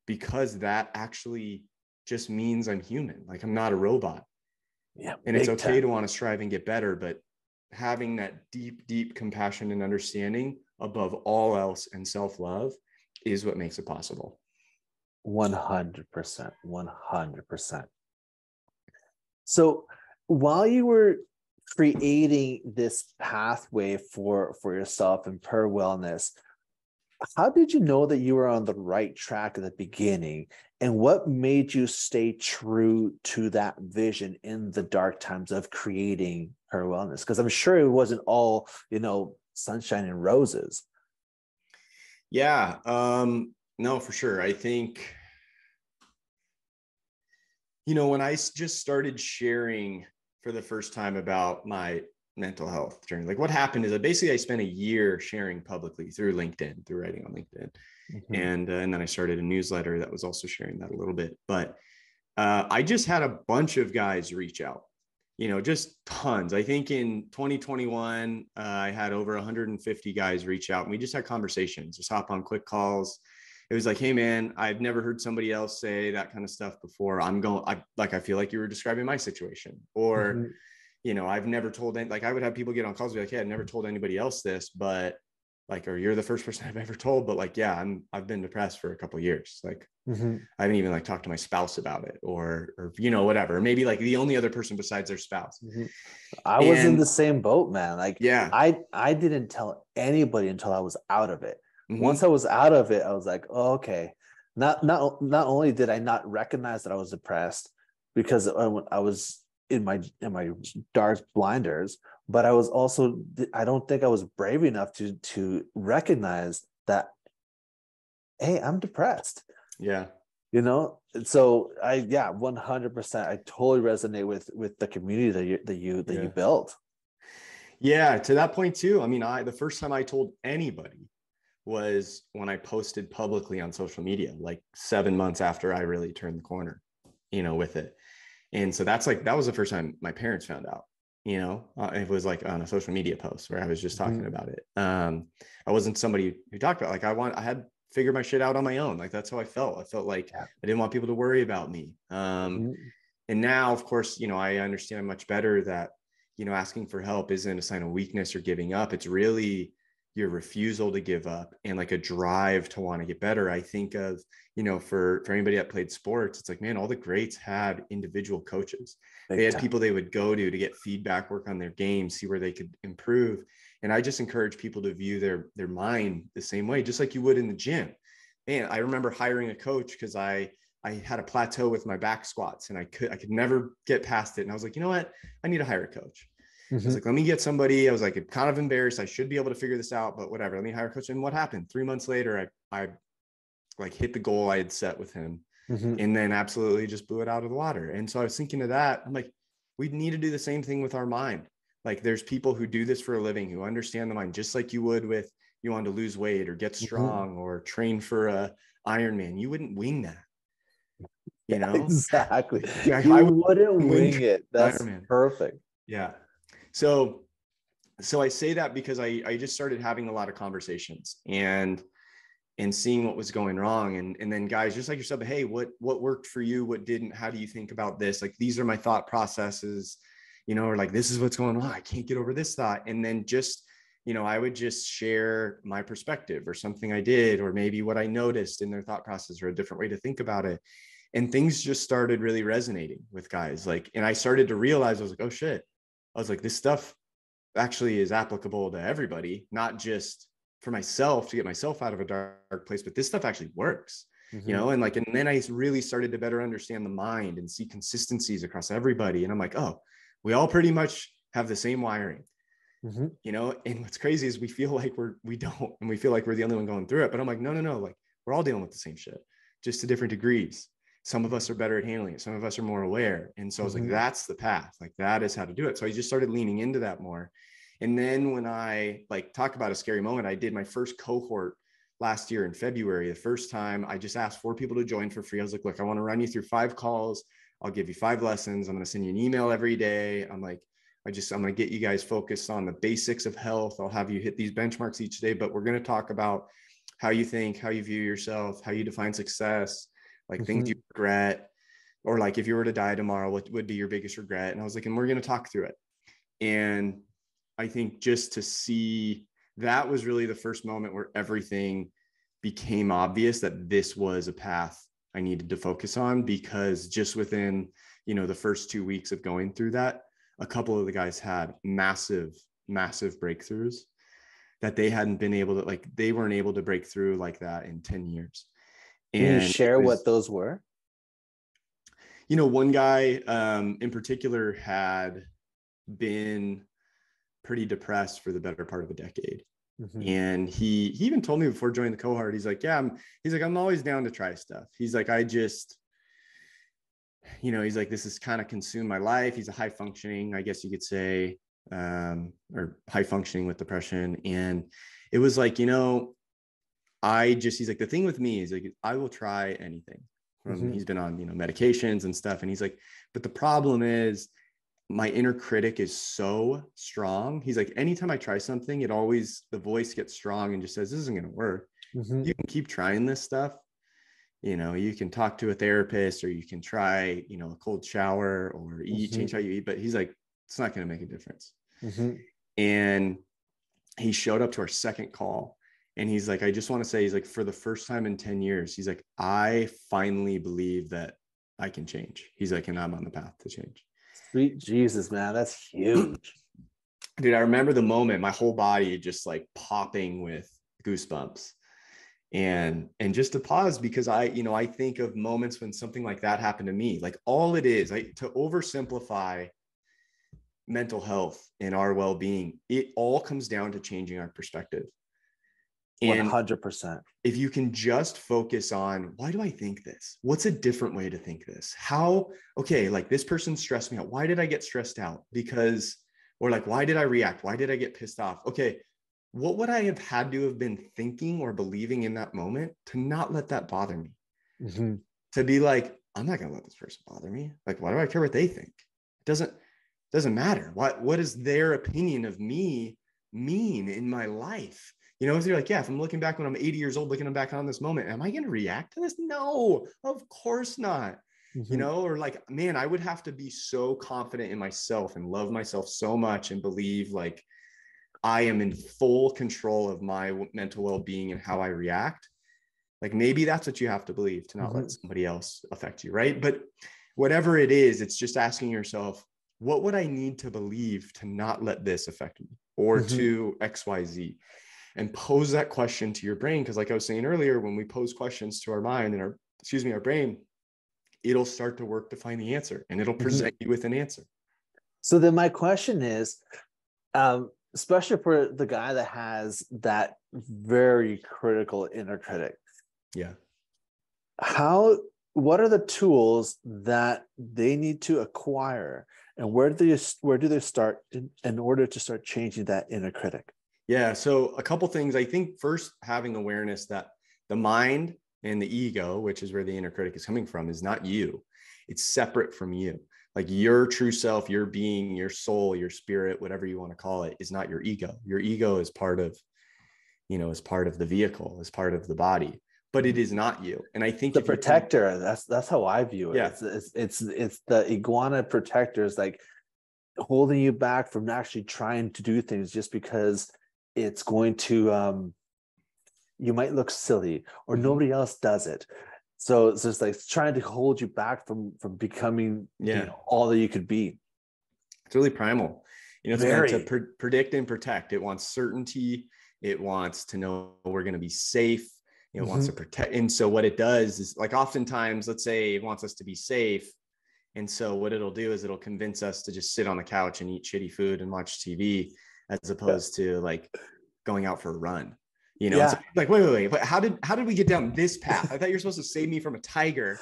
because that actually just means I'm human. Like I'm not a robot. Yeah. And it's okay to want to strive and get better, but having that deep compassion and understanding above all else, and self-love, is what makes it possible. 100%. 100%. So while you were creating this pathway for yourself and Per Wellness, how did you know that you were on the right track at the beginning? And what made you stay true to that vision in the dark times of creating Per Wellness? Because I'm sure it wasn't all, you know, sunshine and roses. Yeah. No, for sure. I think, you know, when I just started sharing for the first time about my mental health journey, like what happened is that basically I spent a year sharing publicly through LinkedIn, through writing on LinkedIn. And then I started a newsletter that was also sharing that a little bit. But I just had a bunch of guys reach out, you know, just tons. I think in 2021, I had over 150 guys reach out, and we just had conversations, just hop on quick calls. It was like, hey man, I've never heard somebody else say that kind of stuff before. I feel like you were describing my situation, or, you know, I've never told like I would have people get on calls and be like, hey, I've never told anybody else this, but like, or you're the first person I've ever told, but like, yeah, I've been depressed for a couple of years. Like, I haven't even like talked to my spouse about it, or, you know, whatever, maybe like the only other person besides their spouse. I was in the same boat, man. Like, yeah, I didn't tell anybody until I was out of it. Once I was out of it, I was like, oh, okay. Not only did I not recognize that I was depressed because I was in my dark blinders, but I was also, I don't think I was brave enough to recognize that, hey, I'm depressed. Yeah. you know. So yeah, 100%, I totally resonate with the community that you Yeah. built. Yeah. To that point too. I mean, the first time I told anybody was when I posted publicly on social media, like 7 months after I really turned the corner, with it. And so that was the first time my parents found out, it was like on a social media post where I was just talking Mm-hmm. about it. I wasn't somebody who talked about, like, I had figured my shit out on my own. Like, that's how I felt. I felt like Yeah. I didn't want people to worry about me. Mm-hmm. And now, of course, I understand much better that, asking for help isn't a sign of weakness or giving up. It's really your refusal to give up and like a drive to want to get better. I think of, for anybody that played sports, it's like, man, all the greats had individual coaches. They Big had time. people they would go to get feedback, work on their game, see where they could improve. And I just encourage people to view their mind the same way, just like you would in the gym. Man, I remember hiring a coach because I had a plateau with my back squats and I could never get past it. And I was like, you know what? I need to hire a coach. I was Mm-hmm. like, let me get somebody. I was like, I'm kind of embarrassed. I should be able to figure this out, but whatever. Let me hire a coach. And what happened? 3 months later, I like hit the goal I had set with him, Mm-hmm. and then absolutely just blew it out of the water. And so I was thinking of that. I'm like, we need to do the same thing with our mind. Like, there's people who do this for a living, who understand the mind, just like you would with, you want to lose weight or get Mm-hmm. strong or train for a Ironman. You wouldn't wing that, you Yeah, know? exactly. Yeah, You I would wouldn't wing wing it. That's Ironman. perfect. Yeah. So I say that because I just started having a lot of conversations and seeing what was going wrong. And then guys just like yourself, hey, what worked for you? What didn't? How do you think about this? Like, these are my thought processes, or like, this is what's going on. I can't get over this thought. And then just, I would just share my perspective or something I did, or maybe what I noticed in their thought process or a different way to think about it. And things just started really resonating with guys. Like, and I started to realize, I was like, oh shit. I was like, this stuff actually is applicable to everybody, not just for myself to get myself out of a dark place, but this stuff actually works, Mm-hmm. and then I really started to better understand the mind and see consistencies across everybody. And I'm like, oh, we all pretty much have the same wiring, Mm-hmm. and what's crazy is we feel like we don't, and we feel like we're the only one going through it. But I'm like, no, like, we're all dealing with the same shit, just to different degrees. Some of us are better at handling it. Some of us are more aware. And so I was like, Mm-hmm. that's the path. Like, that is how to do it. So I just started leaning into that more. And then when I like talk about a scary moment, I did my first cohort last year in February. The first time I just asked 4 people to join for free. I was like, look, I want to run you through 5 calls. I'll give you 5 lessons. I'm going to send you an email every day. I'm like, I'm going to get you guys focused on the basics of health. I'll have you hit these benchmarks each day, but we're going to talk about how you think, how you view yourself, how you define success, like things Mm-hmm. you regret, or like if you were to die tomorrow, what would be your biggest regret? And I was like, and we're going to talk through it. And I think just to see, that was really the first moment where everything became obvious that this was a path I needed to focus on, because just within, the first 2 weeks of going through that, a couple of the guys had massive breakthroughs that they hadn't been able to, like, they weren't able to break through like that in 10 years. Can you And it share what was, those were? one guy in particular had been pretty depressed for the better part of a decade. Mm-hmm. And he even told me before joining the cohort, he's like, yeah, I'm always down to try stuff. He's like, I just, he's like, this has kind of consumed my life. He's a high functioning, I guess you could say, or high functioning with depression. And it was like, he's like, the thing with me is like, I will try anything. Mm-hmm. He's been on, medications and stuff. And he's like, but the problem is my inner critic is so strong. He's like, anytime I try something, the voice gets strong and just says, this isn't going to work. Mm-hmm. You can keep trying this stuff. You can talk to a therapist, or you can try, a cold shower, or change how you eat. But he's like, it's not going to make a difference. Mm-hmm. And he showed up to our second call, and he's like, I just want to say, he's like, for the first time in 10 years, he's like, I finally believe that I can change. He's like, and I'm on the path to change. Sweet Jesus, man, that's huge. Dude, I remember the moment, my whole body just like popping with goosebumps. And just to pause, because I think of moments when something like that happened to me. Like, all it is, to oversimplify mental health and our well-being, it all comes down to changing our perspective. And 100%. if you can just focus on, why do I think this? What's a different way to think this? Okay, like this person stressed me out. Why did I get stressed out? Because, or like, why did I react? Why did I get pissed off? Okay, what would I have had to have been thinking or believing in that moment to not let that bother me? Mm-hmm. To be like, I'm not going to let this person bother me. Like, why do I care what they think? It doesn't matter. What does their opinion of me mean in my life? If you're like, yeah, if I'm looking back when I'm 80 years old, looking back on this moment, am I going to react to this? No, of course not. Mm-hmm. Or like, man, I would have to be so confident in myself and love myself so much and believe like I am in full control of my mental well-being and how I react. Like maybe that's what you have to believe to not let somebody else affect you, right? But whatever it is, it's just asking yourself, what would I need to believe to not let this affect me or to XYZ? And pose that question to your brain. Because like I was saying earlier, when we pose questions to our mind and our brain, it'll start to work to find the answer and it'll present you with an answer. So then my question is, especially for the guy that has that very critical inner critic. Yeah. What are the tools that they need to acquire, and where do they start in order to start changing that inner critic? Yeah. So a couple things. I think first, having awareness that the mind and the ego, which is where the inner critic is coming from, is not you. It's separate from you. Like your true self, your being, your soul, your spirit, whatever you want to call it, is not your ego. Your ego is part of, is part of the vehicle, is part of the body, but it is not you. And I think the protector, that's how I view it. Yeah. It's the iguana protector is like holding you back from actually trying to do things just because it's going to you might look silly or nobody else does it. So it's just like trying to hold you back from becoming all that you could be. It's really primal. It's meant to predict and protect. It wants certainty. It wants to know we're going to be safe. It wants to protect. And so what it does is, like, oftentimes, let's say it wants us to be safe. And so what it'll do is it'll convince us to just sit on the couch and eat shitty food and watch TV, as opposed to like going out for a run. It's like, wait, but how did we get down this path? I thought you're supposed to save me from a tiger,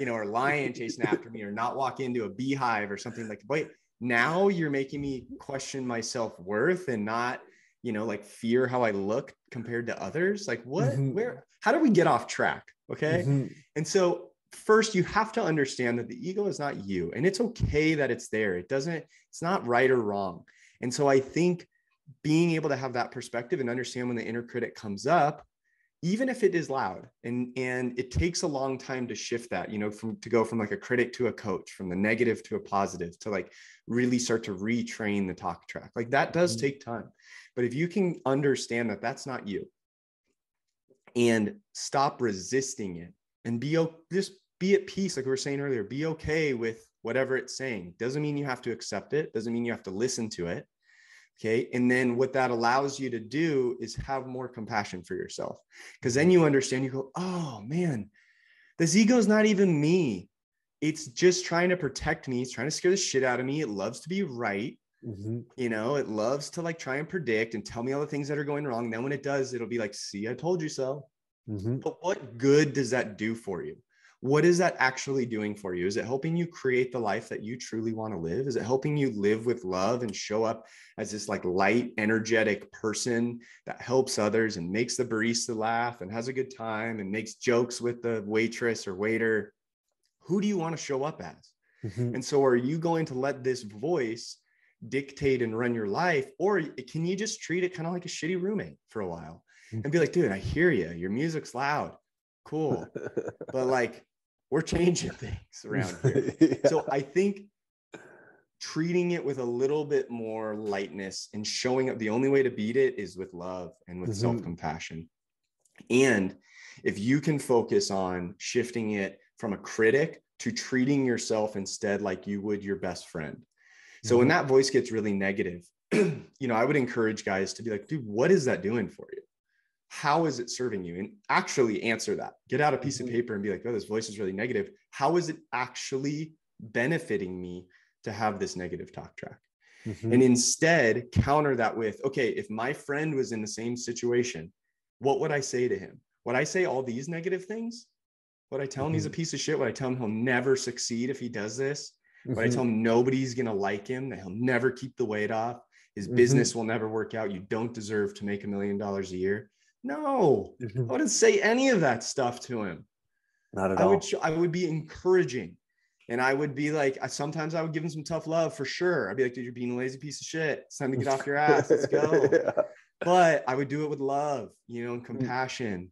or lion chasing after me, or not walk into a beehive or something. Like, wait, now you're making me question my self-worth and not, like fear how I look compared to others. Like how do we get off track? Okay. And so first you have to understand that the ego is not you, and it's okay that it's there. It's not right or wrong. And so I think being able to have that perspective and understand when the inner critic comes up, even if it is loud and it takes a long time to shift that, to go from like a critic to a coach, from the negative to a positive, to like really start to retrain the talk track. Like that does take time. But if you can understand that that's not you and stop resisting it and just be at peace, like we were saying earlier, be okay with whatever it's saying. Doesn't mean you have to accept it. Doesn't mean you have to listen to it. Okay. And then what that allows you to do is have more compassion for yourself. Because then you understand, you go, oh man, this ego is not even me. It's just trying to protect me. It's trying to scare the shit out of me. It loves to be right. It loves to like try and predict and tell me all the things that are going wrong. And then when it does, it'll be like, see, I told you so. But what good does that do for you? What is that actually doing for you? Is it helping you create the life that you truly want to live? Is it helping you live with love and show up as this like light, energetic person that helps others and makes the barista laugh and has a good time and makes jokes with the waitress or waiter? Who do you want to show up as? And so are you going to let this voice dictate and run your life? Or can you just treat it kind of like a shitty roommate for a while and be like, dude, I hear you. Your music's loud. Cool. But like, we're changing things around here. So I think treating it with a little bit more lightness and showing up, the only way to beat it is with love and with self-compassion. And if you can focus on shifting it from a critic to treating yourself instead like you would your best friend. So when that voice gets really negative, I would encourage guys to be like, dude, what is that doing for you? How is it serving you? And actually answer that. Get out a piece of paper and be like, oh, this voice is really negative. How is it actually benefiting me to have this negative talk track? And instead counter that with, okay, if my friend was in the same situation, what would I say to him? Would I say all these negative things? Would I tell him he's a Mm-hmm. piece of shit? Would I tell him he'll never succeed if he does this? Would I Mm-hmm. tell him nobody's going to like him, that he'll never keep the weight off? His Mm-hmm. business will never work out. You don't deserve to make $1 million a year. No, Mm-hmm. I wouldn't say any of that stuff to him. Not at I would, all. I would be encouraging. And I would be like, sometimes I would give him some tough love for sure. I'd be like, dude, you're being a lazy piece of shit. It's time to get off your ass. Let's go. Yeah. But I would do it with love, and Mm. compassion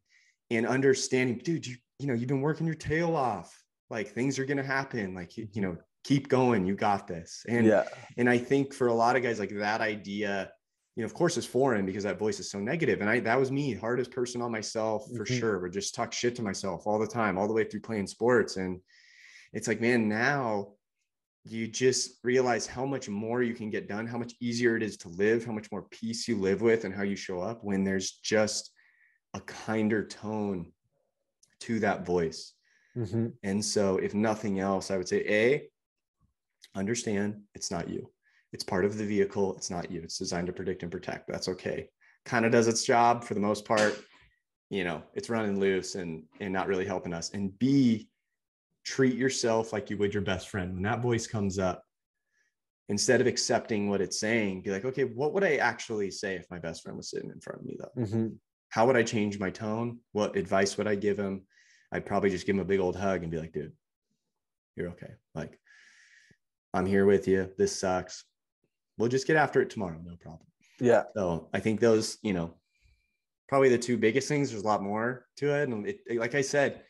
and understanding, dude, you've been working your tail off. Like, things are going to happen. Like, keep going. You got this. Yeah. And I think for a lot of guys, like, that idea, of course is foreign because that voice is so negative. And that was me, hardest person on myself for Mm-hmm. sure. Would just talk shit to myself all the time, all the way through playing sports. And it's like, man, now you just realize how much more you can get done, how much easier it is to live, how much more peace you live with, and how you show up when there's just a kinder tone to that voice. Mm-hmm. And so if nothing else, I would say, understand it's not you. It's part of the vehicle. It's not you. It's designed to predict and protect. That's okay. Kind of does its job for the most part. It's running loose and not really helping us. And B, treat yourself like you would your best friend. When that voice comes up, instead of accepting what it's saying, be like, okay, what would I actually say if my best friend was sitting in front of me though? Mm-hmm. How would I change my tone? What advice would I give him? I'd probably just give him a big old hug and be like, dude, you're okay. Like, I'm here with you. This sucks. We'll just get after it tomorrow. No problem. Yeah. So I think those, probably the two biggest things. There's a lot more to it. And like I said,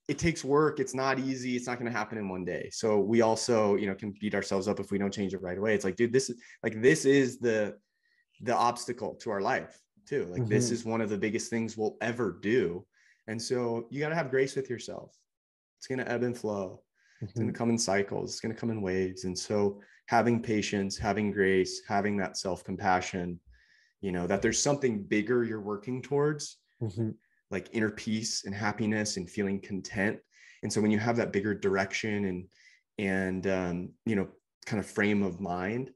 it takes work. It's not easy. It's not going to happen in one day. So we also, can beat ourselves up if we don't change it right away. It's like, dude, this is the obstacle to our life too. Like, this is one of the biggest things we'll ever do. And so you got to have grace with yourself. It's going to ebb and flow. It's going to come in cycles. It's going to come in waves. And so having patience, having grace, having that self-compassion, that there's something bigger you're working towards, Mm-hmm. like inner peace and happiness and feeling content. And so when you have that bigger direction and kind of frame of mind,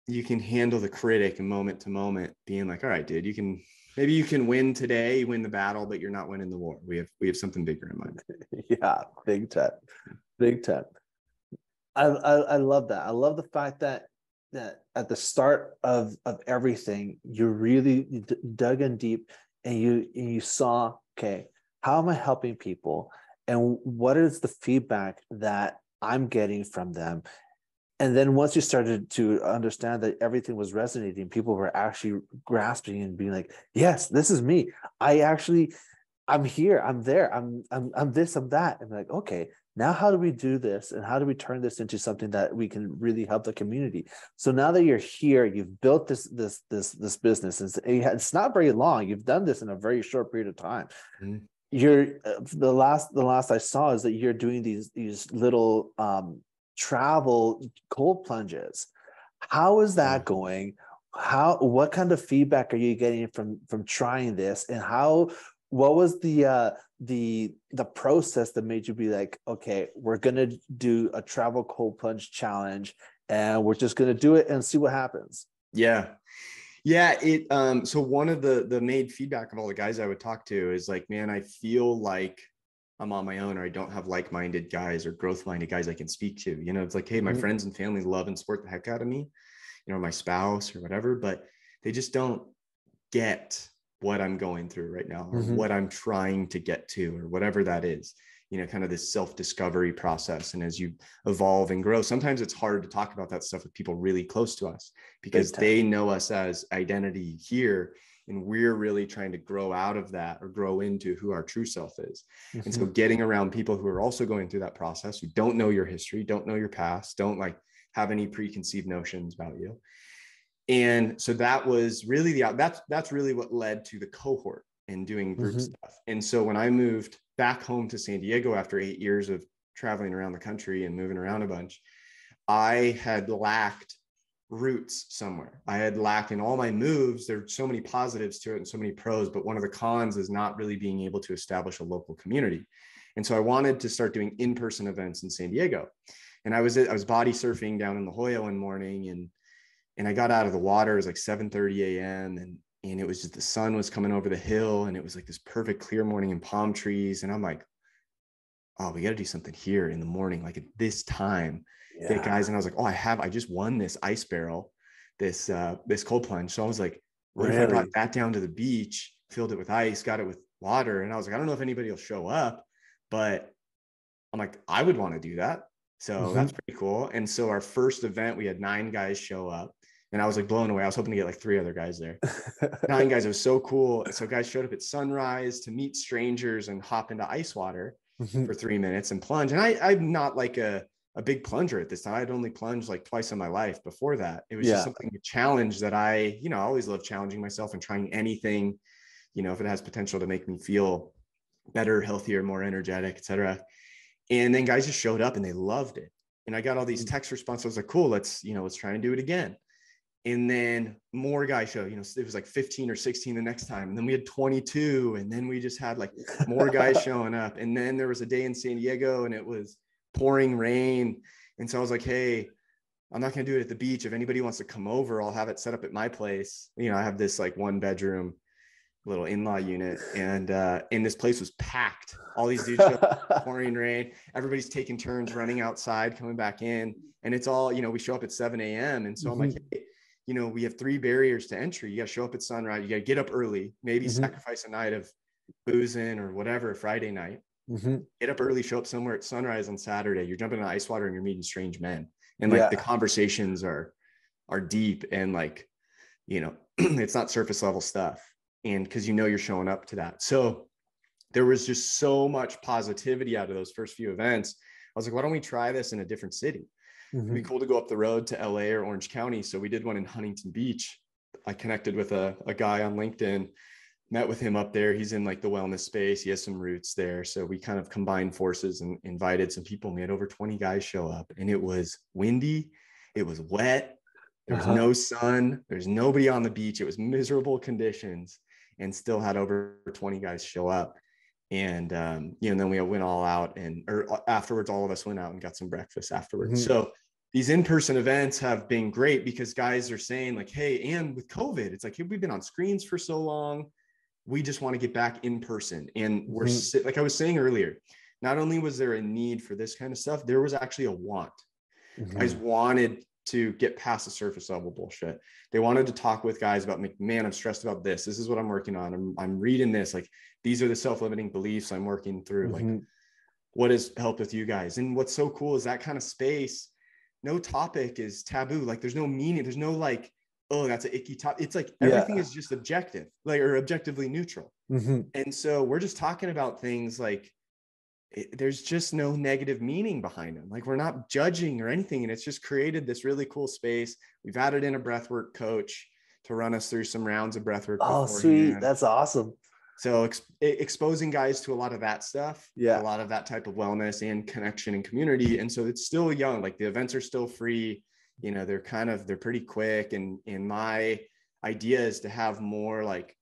you can handle the critic and moment to moment being like, all right, dude, maybe you can win today, win the battle, but you're not winning the war. We have something bigger in mind. Yeah, big time. I love that. I love the fact that at the start of everything, you dug in deep and you saw, okay, how am I helping people, and what is the feedback that I'm getting from them? And then once you started to understand that everything was resonating, people were actually grasping and being like, yes, this is me. I'm here, I'm there, I'm this, I'm that. And like, okay, now how do we do this? And how do we turn this into something that we can really help the community? So now that you're here, you've built this business. It's not very long. You've done this in a very short period of time. Mm-hmm. The last I saw is that you're doing these little travel cold plunges. How is that going? What kind of feedback are you getting from trying this, and what was the process that made you be like, okay, we're gonna do a travel cold plunge challenge and we're just gonna do it and see what happens? Yeah. So one of the main feedback of all the guys I would talk to is like, man, I feel like I'm on my own, or I don't have like-minded guys or growth-minded guys I can speak to. It's like, hey, my friends and family love and support the heck out of me, my spouse or whatever, but they just don't get what I'm going through right now, or what I'm trying to get to, or whatever that is, kind of this self-discovery process. And as you evolve and grow, sometimes it's hard to talk about that stuff with people really close to us because they know us as identity here. And we're really trying to grow out of that, or grow into who our true self is. And so getting around people who are also going through that process, who don't know your history, don't know your past, don't like have any preconceived notions about you. And so that was really that's really what led to the cohort and doing group stuff. And so when I moved back home to San Diego after 8 years of traveling around the country and moving around a bunch, I had lacked roots somewhere. I had lacked in all my moves. There's so many positives to it and so many pros, but one of the cons is not really being able to establish a local community. And so I wanted to start doing in-person events in San Diego. And I was body surfing down in La Jolla one morning, and I got out of the water. It was like 7:30 a.m. and it was just, the sun was coming over the hill, and it was like this perfect clear morning in palm trees. And I'm like, oh, we got to do something here in the morning, like at this time, get guys. And I was like, oh, I just won this ice barrel, this cold plunge. So I was like, what if I brought that down to the beach, filled it with ice, got it with water? And I was like, I don't know if anybody will show up, but I'm like, I would want to do that. So that's pretty cool. And so our first event, we had 9 guys show up, and I was like blown away. I was hoping to get like 3 other guys there. 9 guys. It was so cool. So guys showed up at sunrise to meet strangers and hop into ice water for 3 minutes and plunge. And I'm not like a big plunger at this time. I'd only plunged like twice in my life before that. It was just something, a challenge that I always love challenging myself and trying anything, if it has potential to make me feel better, healthier, more energetic, etc. And then guys just showed up and they loved it. And I got all these text responses. I was like, cool, let's try and do it again. And then more guys showed, it was like 15 or 16 the next time. And then we had 22. And then we just had like more guys showing up. And then there was a day in San Diego and it was pouring rain. And so I was like, hey, I'm not going to do it at the beach. If anybody wants to come over, I'll have it set up at my place. I have this like 1-bedroom little in-law unit, and this place was packed. All these dudes showed up, pouring rain. Everybody's taking turns running outside, coming back in. And it's all, we show up at 7 a.m. And so I'm like, hey, we have 3 barriers to entry. You got to show up at sunrise. You got to get up early, maybe sacrifice a night of boozing or whatever, Friday night. Get up early, show up somewhere at sunrise on Saturday. You're jumping in ice water and you're meeting strange men. And like the conversations are deep, and like, it's not surface level stuff. And because you're showing up to that. So there was just so much positivity out of those first few events. I was like, why don't we try this in a different city? It'd be cool to go up the road to LA or Orange County. So we did one in Huntington Beach. I connected with a guy on LinkedIn, met with him up there. He's in like the wellness space. He has some roots there. So we kind of combined forces and invited some people. We had over 20 guys show up, and it was windy. It was wet. There was no sun. There's nobody on the beach. It was miserable conditions, and still had over 20 guys show up. And, and then we went all out, or afterwards, all of us went out and got some breakfast afterwards. So these in-person events have been great because guys are saying like, hey, and with COVID, it's like, hey, we've been on screens for so long. We just want to get back in person. And we're like I was saying earlier, not only was there a need for this kind of stuff, there was actually a want. Guys wanted to get past the surface level bullshit. They wanted to talk with guys about, man, I'm stressed about this. This is what I'm working on. I'm reading this. Like, these are the self-limiting beliefs I'm working through. Like, what has helped with you guys? And what's so cool is that kind of space, no topic is taboo. Like, there's no meaning. There's no like, oh, that's an icky topic. It's like everything is just objective, like, or objectively neutral. And so we're just talking about things like, there's just no negative meaning behind them. Like, we're not judging or anything. And it's just created this really cool space. We've added in a breathwork coach to run us through some rounds of breathwork. Oh, sweet. That's awesome. So exposing guys to a lot of that stuff, a lot of that type of wellness and connection and community. And so it's still young, like the events are still free, they're pretty quick. And my idea is to have more, like,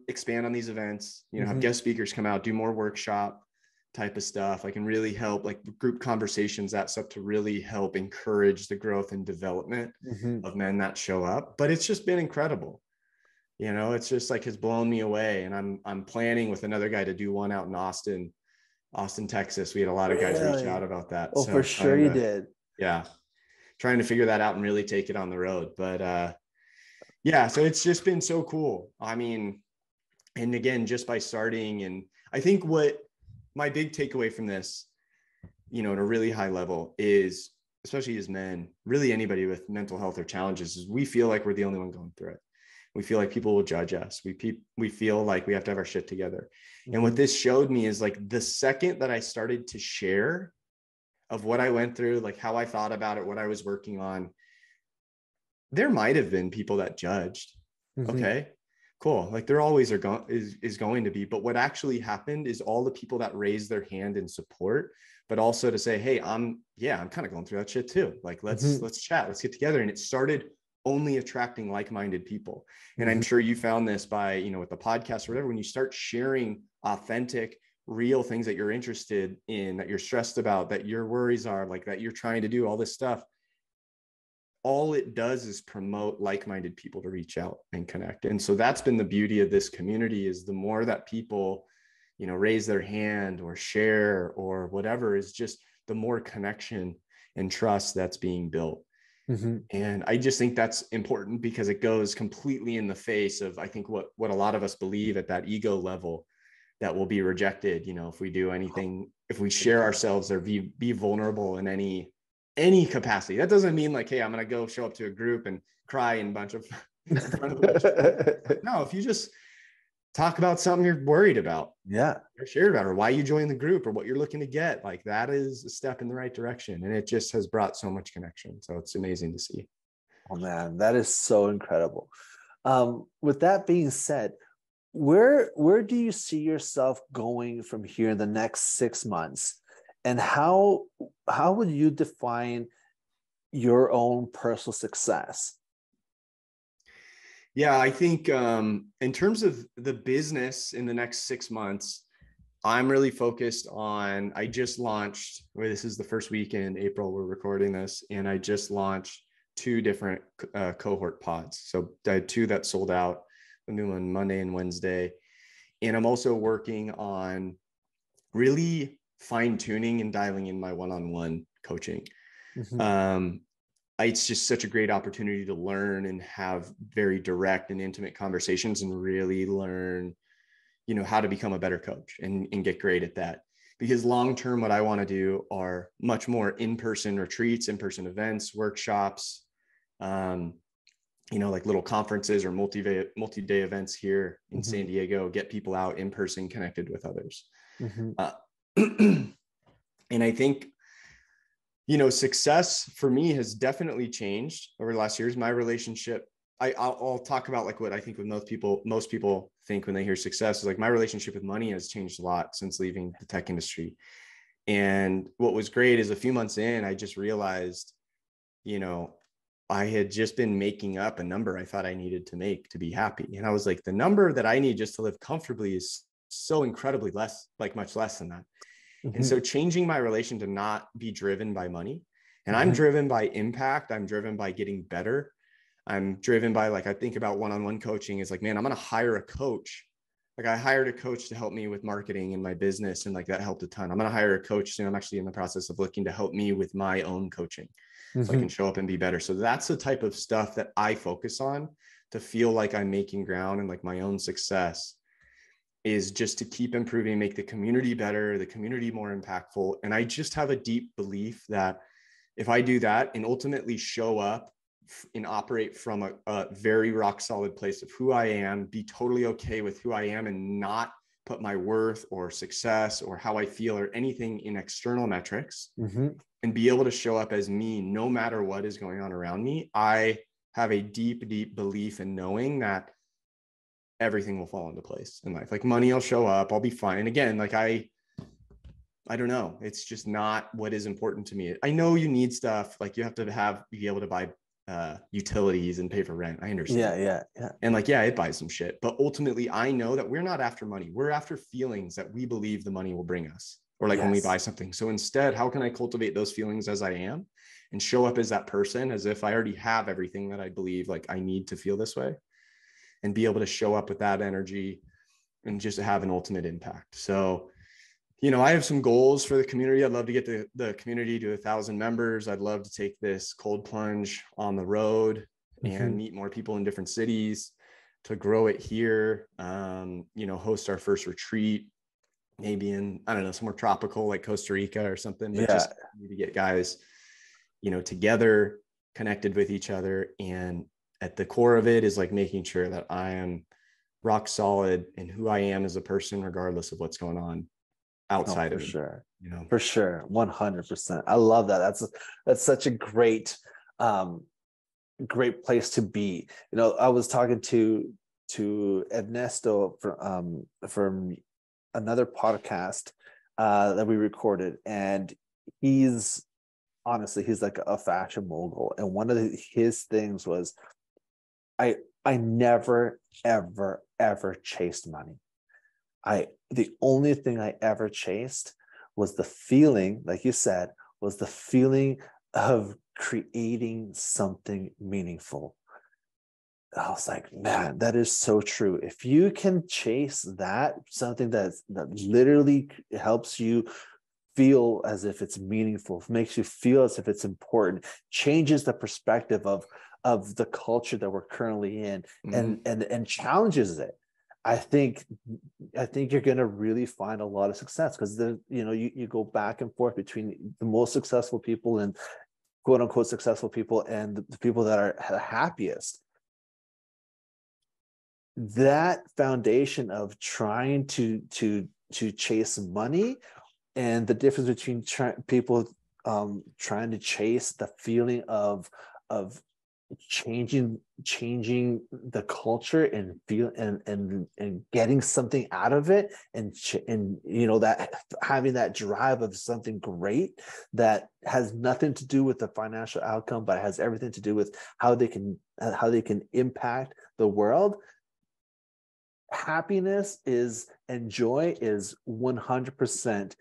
expand on these events, have guest speakers come out, do more workshop type of stuff, like, and really help, like, group conversations, that stuff, to really help encourage the growth and development of men that show up. But it's just been incredible. It's just like, has blown me away. And I'm planning with another guy to do one out in Austin, Texas. We had a lot of guys reach out about that. Oh, so for sure you did. Yeah. Trying to figure that out and really take it on the road. But so it's just been so cool. I mean, and again, just by starting, and I think what my big takeaway from this, at a really high level, is, especially as men, really anybody with mental health or challenges, is we feel like we're the only one going through it. We feel like people will judge us. We feel like we have to have our shit together. And what this showed me is, like, the second that I started to share of what I went through, like how I thought about it, what I was working on, there might have been people that judged. Okay, cool. Like, there always is going to be. But what actually happened is all the people that raised their hand in support, but also to say, hey, I'm kind of going through that shit too. Like, let's chat, let's get together. And it started only attracting like-minded people. And I'm sure you found this by, with the podcast or whatever, when you start sharing authentic, real things that you're interested in, that you're stressed about, that your worries are, like, that you're trying to do all this stuff, all it does is promote like-minded people to reach out and connect. And so that's been the beauty of this community, is the more that people, raise their hand or share or whatever, is just the more connection and trust that's being built. Mm-hmm. And I just think that's important, because it goes completely in the face of, I think, what a lot of us believe at that ego level, that will be rejected, if we do anything, if we share ourselves or be vulnerable in any capacity. That doesn't mean like, hey, I'm going to go show up to a group and cry in front of no, if you just talk about something you're worried about, you're shared about, or why you joined the group, or what you're looking to get, like, that is a step in the right direction. And it just has brought so much connection. So it's amazing to see. Oh man, that is so incredible. With that being said, where do you see yourself going from here in the next 6 months? And how would you define your own personal success? Yeah, I think in terms of the business in the next 6 months, I'm really focused on, I just launched, this is the first week in April, we're recording this, and I just launched 2 different cohort pods. So I had 2 that sold out, the new one Monday and Wednesday. And I'm also working on really fine tuning and dialing in my one-on-one coaching. Mm-hmm. It's just such a great opportunity to learn and have very direct and intimate conversations, and really learn, how to become a better coach and get great at that. Because long-term, what I want to do are much more in-person retreats, in-person events, workshops, like little conferences or multi-day events here in San Diego, get people out in person, connected with others. And I think, success for me has definitely changed over the last years. My relationship, I'll talk about like what I think with most people think when they hear success, is like, my relationship with money has changed a lot since leaving the tech industry. And what was great is, a few months in, I just realized, I had just been making up a number I thought I needed to make to be happy. And I was like, the number that I need just to live comfortably is so incredibly less, like much less than that. And so changing my relation to not be driven by money, and I'm driven by impact. I'm driven by getting better. I'm driven by, like, I think about one-on-one coaching is like, man, I'm going to hire a coach. Like, I hired a coach to help me with marketing in my business, and like, that helped a ton. I'm going to hire a coach soon. I'm actually in the process of looking to help me with my own coaching, so I can show up and be better. So that's the type of stuff that I focus on to feel like I'm making ground, and like my own success is just to keep improving, make the community better, the community more impactful. And I just have a deep belief that if I do that and ultimately show up and operate from a very rock solid place of who I am, be totally okay with who I am, and not put my worth or success or how I feel or anything in external metrics, and be able to show up as me no matter what is going on around me, I have a deep, deep belief in knowing that everything will fall into place in life. Like, money will show up, I'll be fine. And again, like, I don't know, it's just not what is important to me. I know you need stuff, like you have to be able to buy utilities and pay for rent. I understand. Yeah. And like, yeah, it buys some shit, but ultimately I know that we're not after money. We're after feelings that we believe the money will bring us, or like when we buy something. So instead, how can I cultivate those feelings as I am, and show up as that person, as if I already have everything that I believe like I need to feel this way, and be able to show up with that energy and just have an ultimate impact. So, I have some goals for the community. I'd love to get the community to 1,000 members. I'd love to take this cold plunge on the road and meet more people in different cities, to grow it here, host our first retreat, maybe in, I don't know, somewhere tropical like Costa Rica or something, but just need to get guys, together, connected with each other. And at the core of it is like making sure that I am rock solid in who I am as a person, regardless of what's going on outside of it. Sure. For sure. 100%. I love that. That's such a great place to be. I was talking to Ernesto from another podcast that we recorded, and he's like a fashion mogul, and one of his things was, I never ever chased money. The only thing I ever chased was the feeling, like you said, was the feeling of creating something meaningful. I was like, man, that is so true. If you can chase that, something that literally helps you feel as if it's meaningful, makes you feel as if it's important, changes the perspective of the culture that we're currently in, and challenges it. I think you're going to really find a lot of success, because you go back and forth between the most successful people and quote unquote successful people and the people that are happiest. That foundation of trying to chase money, and the difference between people trying to chase the feeling of changing the culture and feel and getting something out of it, and that having that drive of something great that has nothing to do with the financial outcome, but has everything to do with how they can impact the world. Happiness and joy is 100%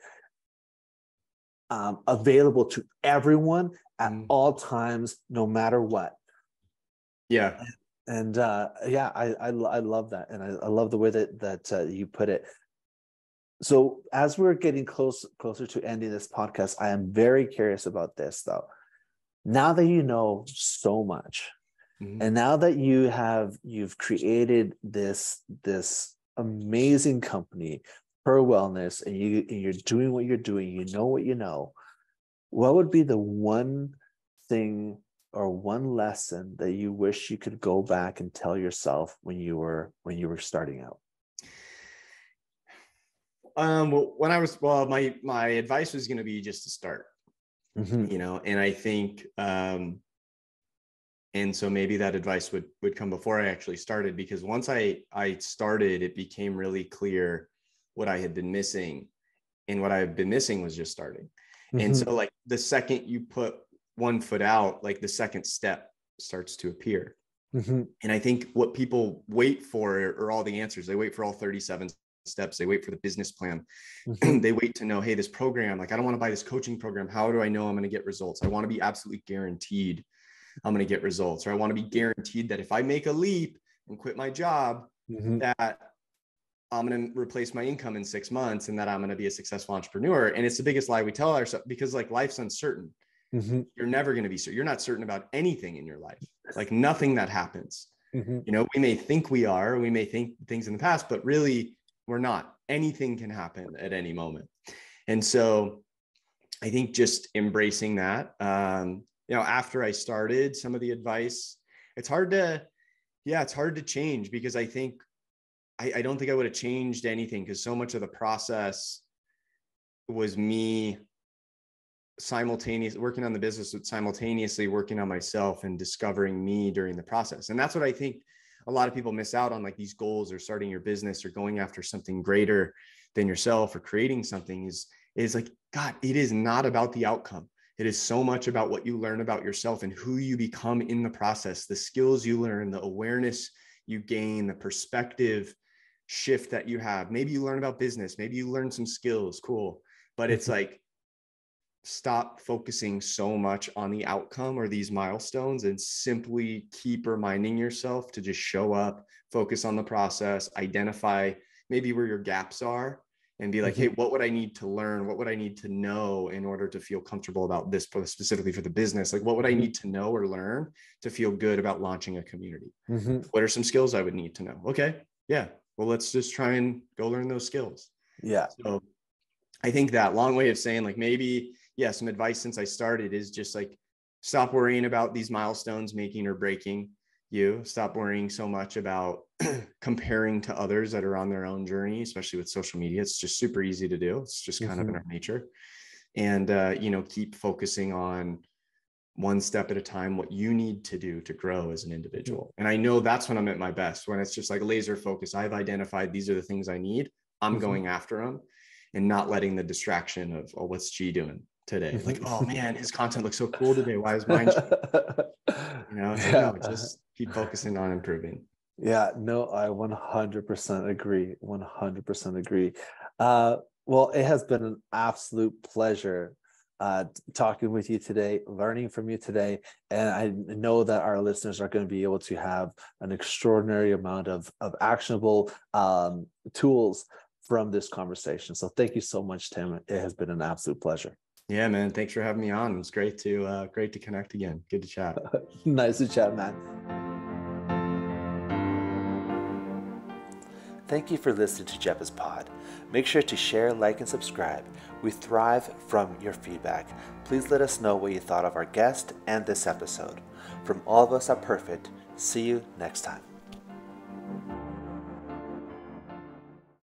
available to everyone at all times, no matter what. Yeah. And I love that, and I love the way that you put it. So as we're getting closer to ending this podcast, I am very curious about this, though. Now that you know so much, and now that you've created this amazing company, Per Wellness, and you're doing what you're doing, you know what you know, what would be the one thing or one lesson that you wish you could go back and tell yourself when you were starting out? My advice was going to be just to start, and I think, and so maybe that advice would come before I actually started, because once I started, it became really clear what I had been missing, and what I had been missing was just starting. And so like the second you put one foot out, like the second step starts to appear. And I think what people wait for are all the answers. They wait for all 37 steps. They wait for the business plan. They wait to know, hey, this program, like, I don't want to buy this coaching program. How do I know I'm going to get results? I want to be absolutely guaranteed I'm going to get results, or I want to be guaranteed that if I make a leap and quit my job, that I'm going to replace my income in 6 months, and that I'm going to be a successful entrepreneur. And it's the biggest lie we tell ourselves, because like life's uncertain. You're never going to be certain. You're not certain about anything in your life, like nothing that happens. We may think we are, we may think things in the past, but really we're not. Anything can happen at any moment. And so I think just embracing that, after I started, some of the advice, it's hard to change, because I think, I don't think I would have changed anything, because so much of the process was me simultaneously working on the business, but simultaneously working on myself and discovering me during the process. And that's what I think a lot of people miss out on, like these goals, or starting your business, or going after something greater than yourself, or creating something is like, God, it is not about the outcome. It is so much about what you learn about yourself and who you become in the process, the skills you learn, the awareness you gain, the perspective shift that you have. Maybe you learn about business, maybe you learn some skills, cool. But it's like, stop focusing so much on the outcome or these milestones, and simply keep reminding yourself to just show up, focus on the process, identify maybe where your gaps are, and be like, hey, what would I need to learn? What would I need to know in order to feel comfortable about this, specifically for the business? Like, what would I need to know or learn to feel good about launching a community? What are some skills I would need to know? Okay. Yeah. Well, let's just try and go learn those skills. Yeah. So I think that long way of saying, like, maybe, yeah, some advice since I started is just like, stop worrying about these milestones making or breaking you. Stop worrying so much about comparing to others that are on their own journey, especially with social media. It's just super easy to do. It's just kind of in our nature. And, keep focusing on one step at a time, what you need to do to grow as an individual. And I know that's when I'm at my best, when it's just like laser focus. I've identified these are the things I need. I'm going after them, and not letting the distraction of, oh, what's G doing today? Like, oh man, his content looks so cool today. Why is mine? It's like, no, just keep focusing on improving. Yeah, no, I 100% agree. 100% agree. Well, it has been an absolute pleasure talking with you today, learning from you today. And I know that our listeners are going to be able to have an extraordinary amount of actionable tools from this conversation. So thank you so much, Tim. It has been an absolute pleasure. Yeah, man. Thanks for having me on. It's great to connect again. Good to chat. Nice to chat, man. Thank you for listening to Gepp'e Pod. Make sure to share, like, and subscribe. We thrive from your feedback. Please let us know what you thought of our guest and this episode. From all of us at Perfit, see you next time.